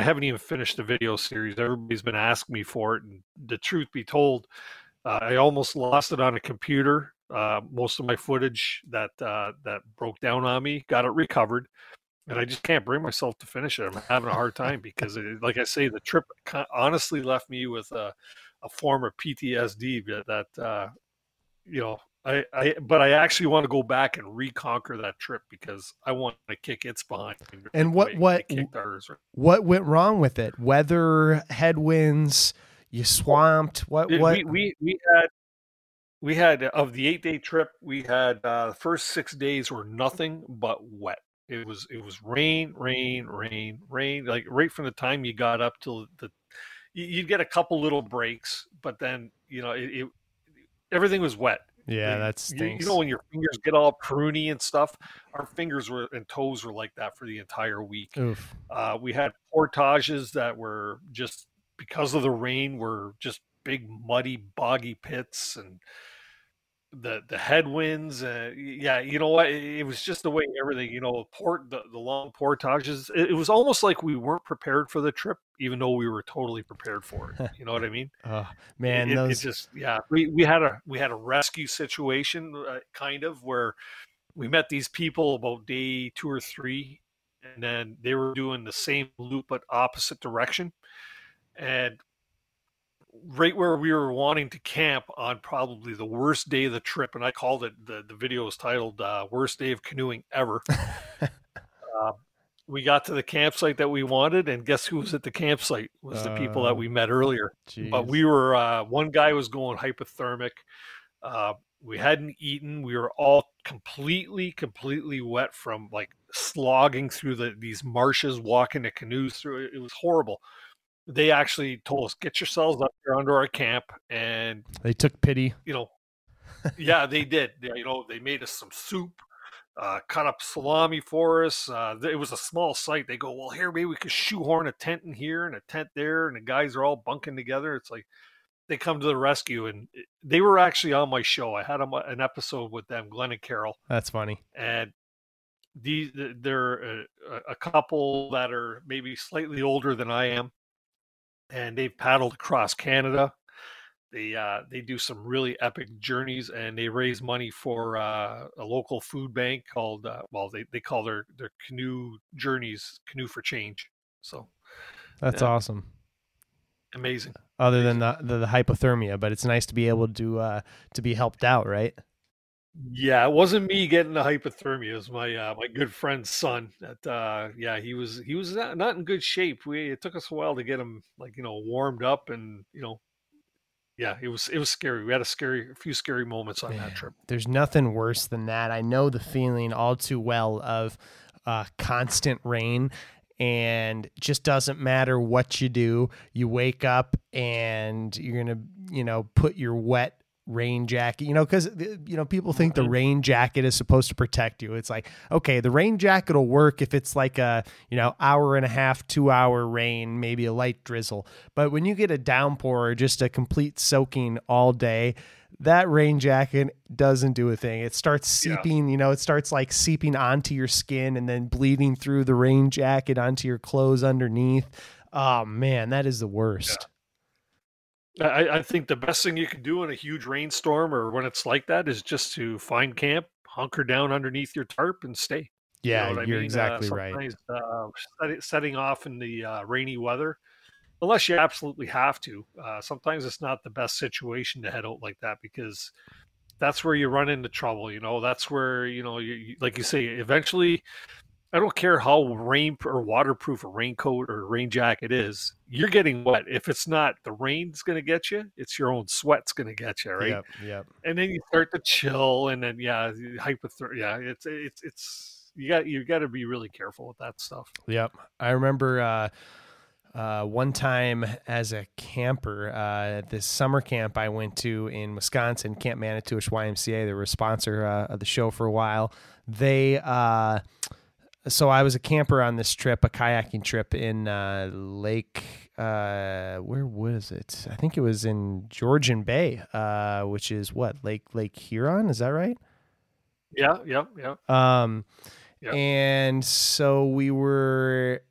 [SPEAKER 6] haven't even finished the video series. Everybody's been asking me for it, and the truth be told, I almost lost it on a computer. Most of my footage that broke down on me, got it recovered, and I just can't bring myself to finish it. I'm having a hard time because, like I say, the trip honestly left me with a form of PTSD that but I actually want to go back and reconquer that trip because I want to kick its behind.
[SPEAKER 1] And what went wrong with it? Weather, headwinds, you swamped. What?
[SPEAKER 6] We had of the 8-day trip, we had the first 6 days were nothing but wet. It was rain, like right from the time you got up till you'd get a couple little breaks, but then everything was wet.
[SPEAKER 1] Yeah, that stinks.
[SPEAKER 6] When your fingers get all pruny and stuff, our fingers and toes were like that for the entire week.
[SPEAKER 1] Oof.
[SPEAKER 6] We had portages that were just, because of the rain, were just big, muddy, boggy pits, and the headwinds. You know what? It was just the way everything, the long portages. It was almost like we weren't prepared for the trip, even though we were totally prepared for it. You know what I mean?
[SPEAKER 1] Oh man,
[SPEAKER 6] we had a rescue situation kind of where we met these people about day 2 or 3, and then they were doing the same loop but opposite direction, and right where we were wanting to camp on probably the worst day of the trip, and I called it, the video is titled "Worst Day of Canoeing Ever." We got to the campsite that we wanted, and guess who was at the campsite? Was the people that we met earlier.
[SPEAKER 1] Geez.
[SPEAKER 6] But we were one guy was going hypothermic. We hadn't eaten. We were all completely wet from like slogging through these marshes, walking the canoes through. It was horrible. They actually told us, get yourselves up here under our camp, and
[SPEAKER 1] they took pity.
[SPEAKER 6] Yeah, they did. They made us some soup, cut up salami for us. It was a small site. They go, well, here, maybe we could shoehorn a tent in here and a tent there, and the guys are all bunking together. It's like they come to the rescue, and they were actually on my show. I had an episode with them, Glenn and Carol.
[SPEAKER 1] That's funny.
[SPEAKER 6] And they're a couple that are maybe slightly older than I am. And they've paddled across Canada. They do some really epic journeys, and they raise money for a local food bank called they call their canoe journeys Canoe for Change. So
[SPEAKER 1] that's awesome,
[SPEAKER 6] amazing.
[SPEAKER 1] Other than the hypothermia, but it's nice to be able to be helped out, right?
[SPEAKER 6] Yeah, it wasn't me getting the hypothermia. It was my good friend's son. That yeah, he was not in good shape. It took us a while to get him warmed up, and yeah, it was scary. We had a few scary moments on that
[SPEAKER 1] Man,
[SPEAKER 6] trip.
[SPEAKER 1] there's nothing worse than that. I know the feeling all too well of constant rain, and just doesn't matter what you do. You wake up and you're gonna, put your wet rain jacket, because people think the rain jacket is supposed to protect you. It's like, okay, the rain jacket will work if it's like a hour and a half, 2 hour rain, maybe a light drizzle. But when you get a downpour or just a complete soaking all day, that rain jacket doesn't do a thing. It starts seeping, it starts like seeping onto your skin and then bleeding through the rain jacket onto your clothes underneath. Oh man, that is the worst.
[SPEAKER 6] I think the best thing you can do in a huge rainstorm or when it's like that is just to find camp, hunker down underneath your tarp, and stay.
[SPEAKER 1] Yeah,
[SPEAKER 6] You know what I
[SPEAKER 1] you're
[SPEAKER 6] mean?
[SPEAKER 1] exactly right.
[SPEAKER 6] Sometimes setting off in the rainy weather, unless you absolutely have to, sometimes it's not the best situation to head out like that, because that's where you run into trouble. That's where like you say, eventually. I don't care how rain or waterproof a raincoat or rain jacket is, you're getting wet. If it's not the rain's going to get you, it's your own sweat's going to get you, right?
[SPEAKER 1] Yep.
[SPEAKER 6] And then you start to chill, and then hypothermia. Yeah, it's you got to be really careful with that stuff.
[SPEAKER 1] Yep. I remember one time as a camper, this summer camp I went to in Wisconsin, Camp Manitowish YMCA. They were a sponsor of the show for a while. So I was a camper on this trip, a kayaking trip in Lake, where was it? I think it was in Georgian Bay, which is what, Lake Huron? Is that right?
[SPEAKER 6] Yeah.
[SPEAKER 1] And so we were,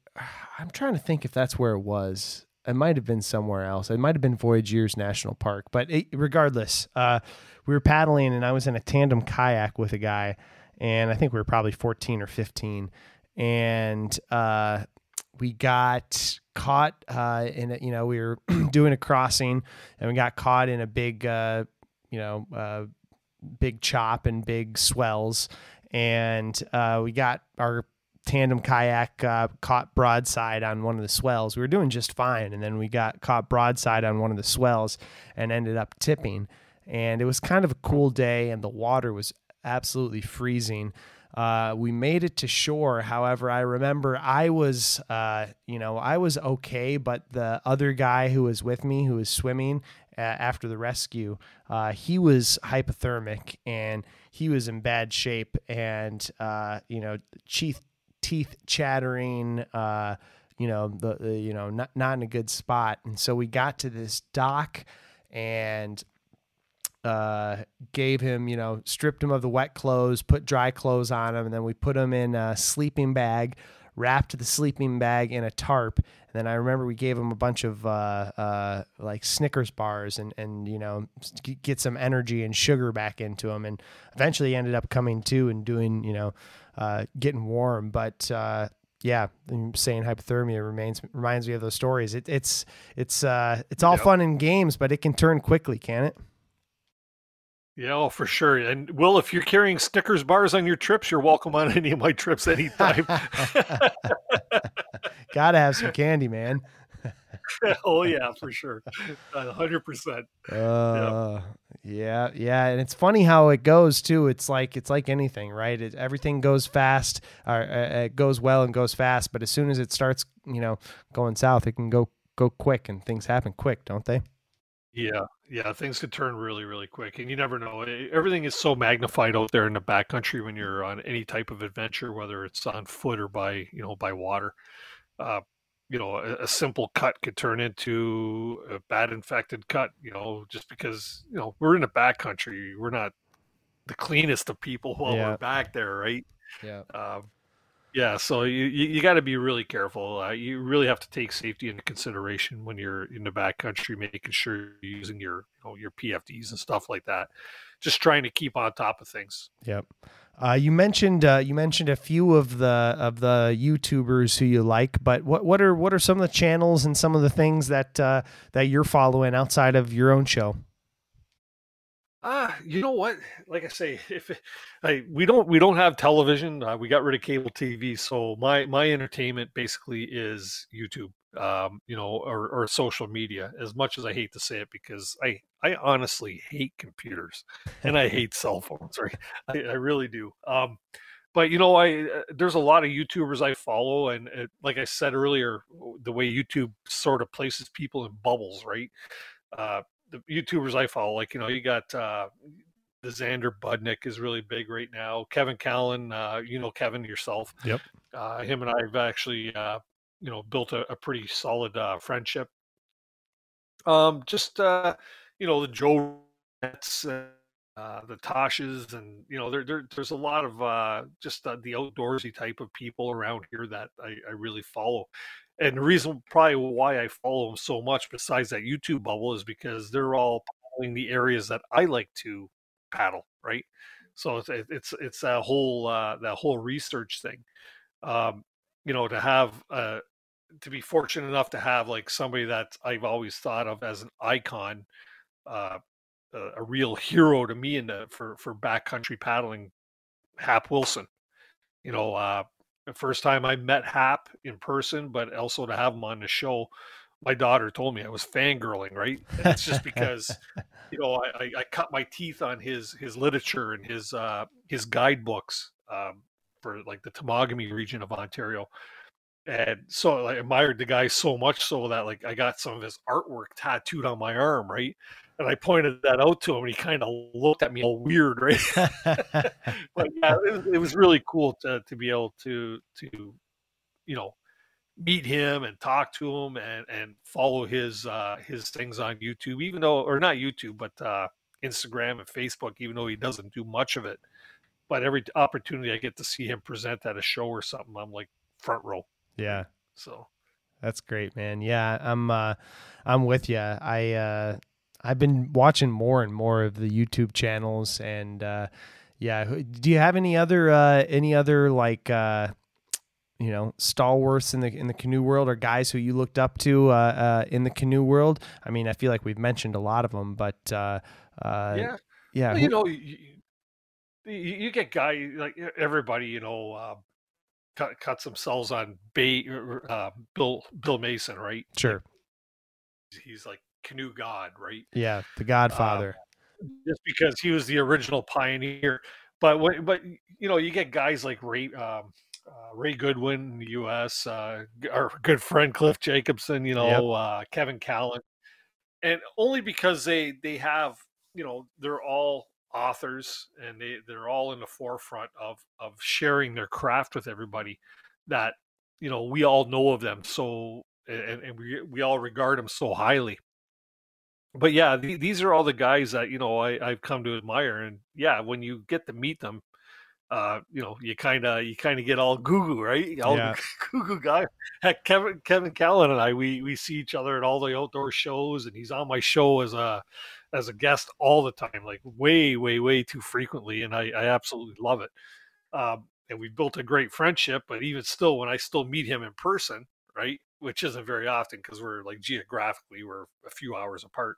[SPEAKER 1] I'm trying to think if that's where it was. It might have been somewhere else. It might have been Voyageurs National Park, but regardless, we were paddling and I was in a tandem kayak with a guy. And I think we were probably 14 or 15. And we got caught we were doing a crossing and we got caught in a big, big chop and big swells. And we got our tandem kayak caught broadside on one of the swells. We were doing just fine. And then we got caught broadside on one of the swells and ended up tipping. And it was kind of a cool day and the water was absolutely freezing. We made it to shore. However, I remember I was okay, but the other guy who was with me, who was swimming after the rescue, he was hypothermic and he was in bad shape, and teeth chattering, not in a good spot. And so we got to this dock and gave him, stripped him of the wet clothes, put dry clothes on him, and then we put him in a sleeping bag, wrapped the sleeping bag in a tarp. And then I remember we gave him a bunch of like Snickers bars and get some energy and sugar back into him. And eventually he ended up coming to and doing, getting warm. But yeah, saying hypothermia reminds me of those stories. It's all fun and games, but it can turn quickly, can it?
[SPEAKER 6] Yeah, for sure. And Will, if you're carrying Snickers bars on your trips, you're welcome on any of my trips anytime.
[SPEAKER 1] Gotta have some candy, man.
[SPEAKER 6] Oh yeah, for sure. 100%.
[SPEAKER 1] Yeah. And it's funny how it goes too. It's like anything, right? Everything goes fast, or it goes well and goes fast. But as soon as it starts, going south, it can go quick, and things happen quick, don't they?
[SPEAKER 6] Yeah, things could turn really, really quick, and you never know. Everything is so magnified out there in the backcountry when you're on any type of adventure, whether it's on foot or by water. A simple cut could turn into a bad infected cut, just because, we're in the backcountry. We're not the cleanest of people while we're back there, right?
[SPEAKER 1] Yeah.
[SPEAKER 6] Yeah, so you got to be really careful. You really have to take safety into consideration when you're in the backcountry, making sure you're using your PFDs and stuff like that. Just trying to keep on top of things.
[SPEAKER 1] Yep. You mentioned a few of the YouTubers who you like, but what are some of the channels and some of the things that you're following outside of your own show?
[SPEAKER 6] You know what? Like I say, we don't have television, we got rid of cable TV, so my entertainment basically is YouTube, or social media. As much as I hate to say it, because I honestly hate computers and I hate cell phones, right? I really do. But there's a lot of YouTubers I follow, and like I said earlier, the way YouTube sort of places people in bubbles, right? Uh, the YouTubers I follow, like you got the Xander Budnick is really big right now. Kevin Callan, Kevin yourself.
[SPEAKER 7] Yep.
[SPEAKER 6] Him and I have actually built a pretty solid friendship. Just the Joe Rets, the Toshes, and there's a lot of just the outdoorsy type of people around here that I really follow. And the reason probably why I follow them so much, besides that YouTube bubble, is because they're all paddling the areas that I like to paddle, right? So it's that whole research thing. To have to be fortunate enough to have like somebody that I've always thought of as an icon, a real hero to me for backcountry paddling, Hap Wilson. The first time I met Hap in person, but also to have him on the show, my daughter told me I was fangirling, right? And it's just because, I cut my teeth on his literature and his guidebooks for like the Temagami region of Ontario. And so I admired the guy so much so that like I got some of his artwork tattooed on my arm, right? And I pointed that out to him, and he kind of looked at me all weird, right? But yeah, it was really cool to be able to meet him and talk to him and follow his things on YouTube, even though, or not YouTube, but Instagram and Facebook, even though he doesn't do much of it. But every opportunity I get to see him present at a show or something, I'm like front row.
[SPEAKER 7] Yeah.
[SPEAKER 6] So
[SPEAKER 7] that's great, man. Yeah, I'm with you. I've been watching more and more of the YouTube channels, and yeah. Do you have any other like stalwarts in the canoe world, or guys who you looked up to in the canoe world? I mean, I feel like we've mentioned a lot of them, but
[SPEAKER 6] yeah.
[SPEAKER 7] Well,
[SPEAKER 6] you get guys like everybody, cuts themselves on Bill Mason, right?
[SPEAKER 7] Sure.
[SPEAKER 6] He's like canoe god, right?
[SPEAKER 7] Yeah, the Godfather.
[SPEAKER 6] Just because he was the original pioneer, but you get guys like Ray Goodwin in the U.S., our good friend Cliff Jacobson,
[SPEAKER 7] Yep.
[SPEAKER 6] Kevin Callan, and only because they have, they're all authors, and they're all in the forefront of sharing their craft with everybody, that we all know of them, so and we all regard them so highly. But yeah, these are all the guys that I've come to admire, and yeah, when you get to meet them, you kind of get all goo-goo, right? All
[SPEAKER 7] Yeah.
[SPEAKER 6] goo-goo guy. Heck, Kevin Callan and I, we see each other at all the outdoor shows, and he's on my show as a guest all the time, like way too frequently, and I absolutely love it. And we built a great friendship, but even still, when I still meet him in person, right, which isn't very often because we're like geographically we're a few hours apart,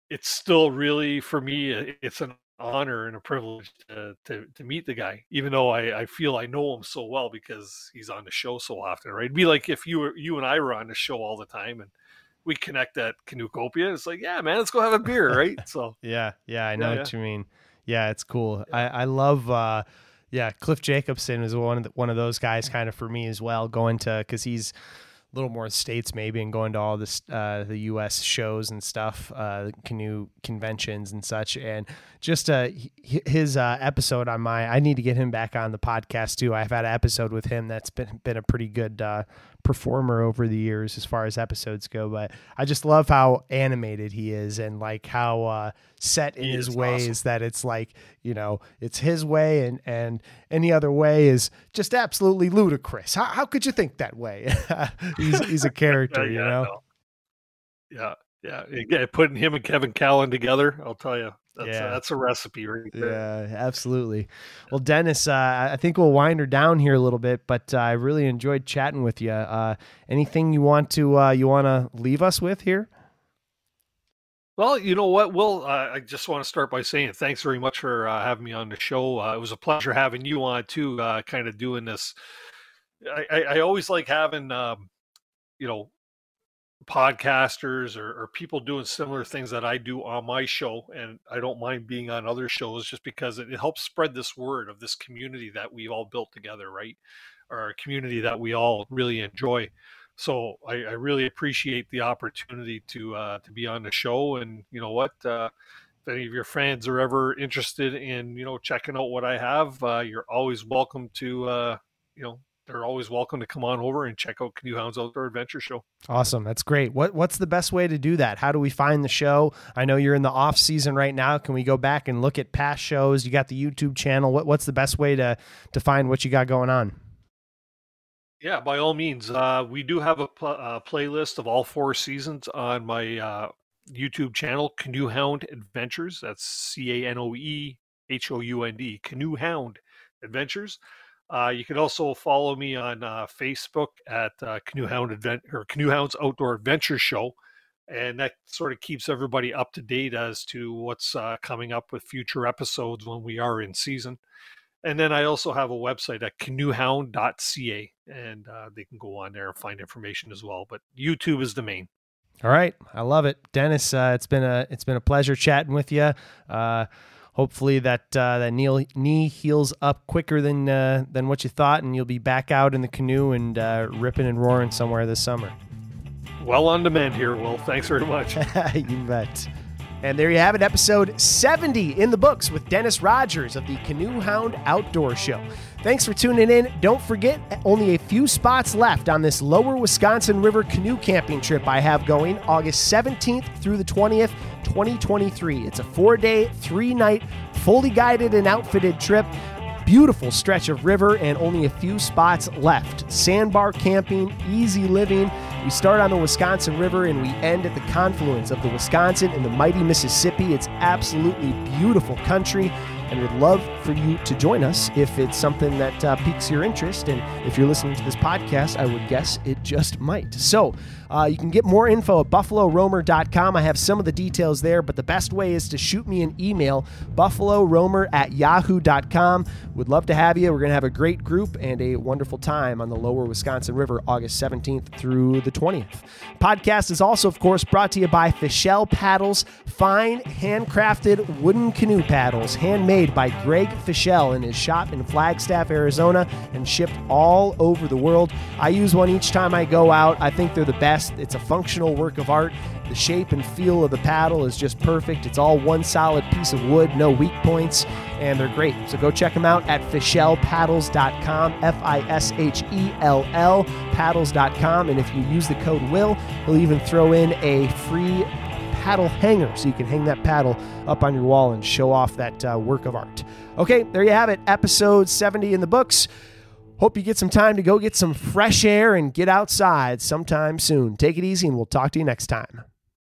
[SPEAKER 6] it's still really, for me, it's an honor and a privilege to meet the guy, even though I feel I know him so well because he's on the show so often, right? It'd be like if you and I were on the show all the time and we connect at Canoecopia. It's like, yeah, man, let's go have a beer, right? So
[SPEAKER 7] yeah, I know what you mean. Yeah, it's cool.
[SPEAKER 6] Yeah.
[SPEAKER 7] I love Cliff Jacobson is one of those guys kind of for me as well, going to, because he's a little more States maybe, and going to all this the U.S. shows and stuff, canoe conventions and such. And just his episode on I need to get him back on the podcast too. I've had an episode with him that's been a pretty good performer over the years as far as episodes go. But I just love how animated he is, and like how set in his ways, awesome, that it's like, it's his way, and any other way is just absolutely ludicrous. How could you think that way? he's a character,
[SPEAKER 6] Yeah. Putting him and Kevin Callan together, I'll tell you, that's a recipe right there.
[SPEAKER 7] Yeah, absolutely. Well, Dennis, I think we'll wind her down here a little bit, but I really enjoyed chatting with you. Anything you want to leave us with here?
[SPEAKER 6] Well, you know what, Will? I just want to start by saying thanks very much for having me on the show. It was a pleasure having you on too, kind of doing this. I always like having, you know, podcasters or people doing similar things that I do on my show. And I don't mind being on other shows just because it helps spread this word of this community that we've all built together, right? Or a community that we all really enjoy. So I really appreciate the opportunity to be on the show. And you know what, if any of your fans are ever interested in, you know, checking out what I have, you're always welcome to, you know, they're always welcome to come on over and check out Canoehound's Outdoor Adventure Show.
[SPEAKER 7] Awesome. That's great. What's the best way to do that? How do we find the show? I know you're in the off season right now. Can we go back and look at past shows? You got the YouTube channel. What's the best way to find what you got going on?
[SPEAKER 6] Yeah, by all means. We do have a playlist of all 4 seasons on my YouTube channel, Canoehound Adventures. That's Canoehound, Canoehound Adventures. You can also follow me on Facebook at Canoehound's Outdoor Adventure Show, and that sort of keeps everybody up to date as to what's coming up with future episodes when we are in season. And then I also have a website at canoehound.ca, and they can go on there and find information as well. But YouTube is the main.
[SPEAKER 7] All right, I love it, Dennis. It's been a pleasure chatting with you. Hopefully that knee heals up quicker than what you thought, and you'll be back out in the canoe and ripping and roaring somewhere this summer.
[SPEAKER 6] Well on demand here, Will. Thanks very much.
[SPEAKER 7] You bet. And there you have it, episode 70 in the books with Dennis Rogers of the Canoehound Outdoor Show. Thanks for tuning in. Don't forget, only a few spots left on this Lower Wisconsin River canoe camping trip I have going August 17th through the 20th, 2023. It's a 4-day, 3-night, fully guided and outfitted trip. Beautiful stretch of river and only a few spots left. Sandbar camping, easy living. We start on the Wisconsin River and we end at the confluence of the Wisconsin and the mighty Mississippi. It's absolutely beautiful country, and we'd love for you to join us if it's something that piques your interest. And if you're listening to this podcast, I would guess it just might. So you can get more info at buffaloroamer.com. I have some of the details there, but the best way is to shoot me an email, buffaloroamer@yahoo.com. Would love to have you. We're going to have a great group and a wonderful time on the Lower Wisconsin River, August 17th through the 20th. Podcast is also, of course, brought to you by Fischel Paddles, fine handcrafted wooden canoe paddles, handmade by Greg Fischel in his shop in Flagstaff, Arizona, and shipped all over the world. I use one each time I go out. I think they're the best. It's a functional work of art. The shape and feel of the paddle is just perfect. It's all one solid piece of wood, no weak points, and they're great. So go check them out at fischelpaddles.com, Fischell paddles.com, and if you use the code WILL, he'll even throw in a free paddle hanger so you can hang that paddle up on your wall and show off that work of art. Okay, there you have it. Episode 70 in the books. Hope you get some time to go get some fresh air and get outside sometime soon. Take it easy, and we'll talk to you next time.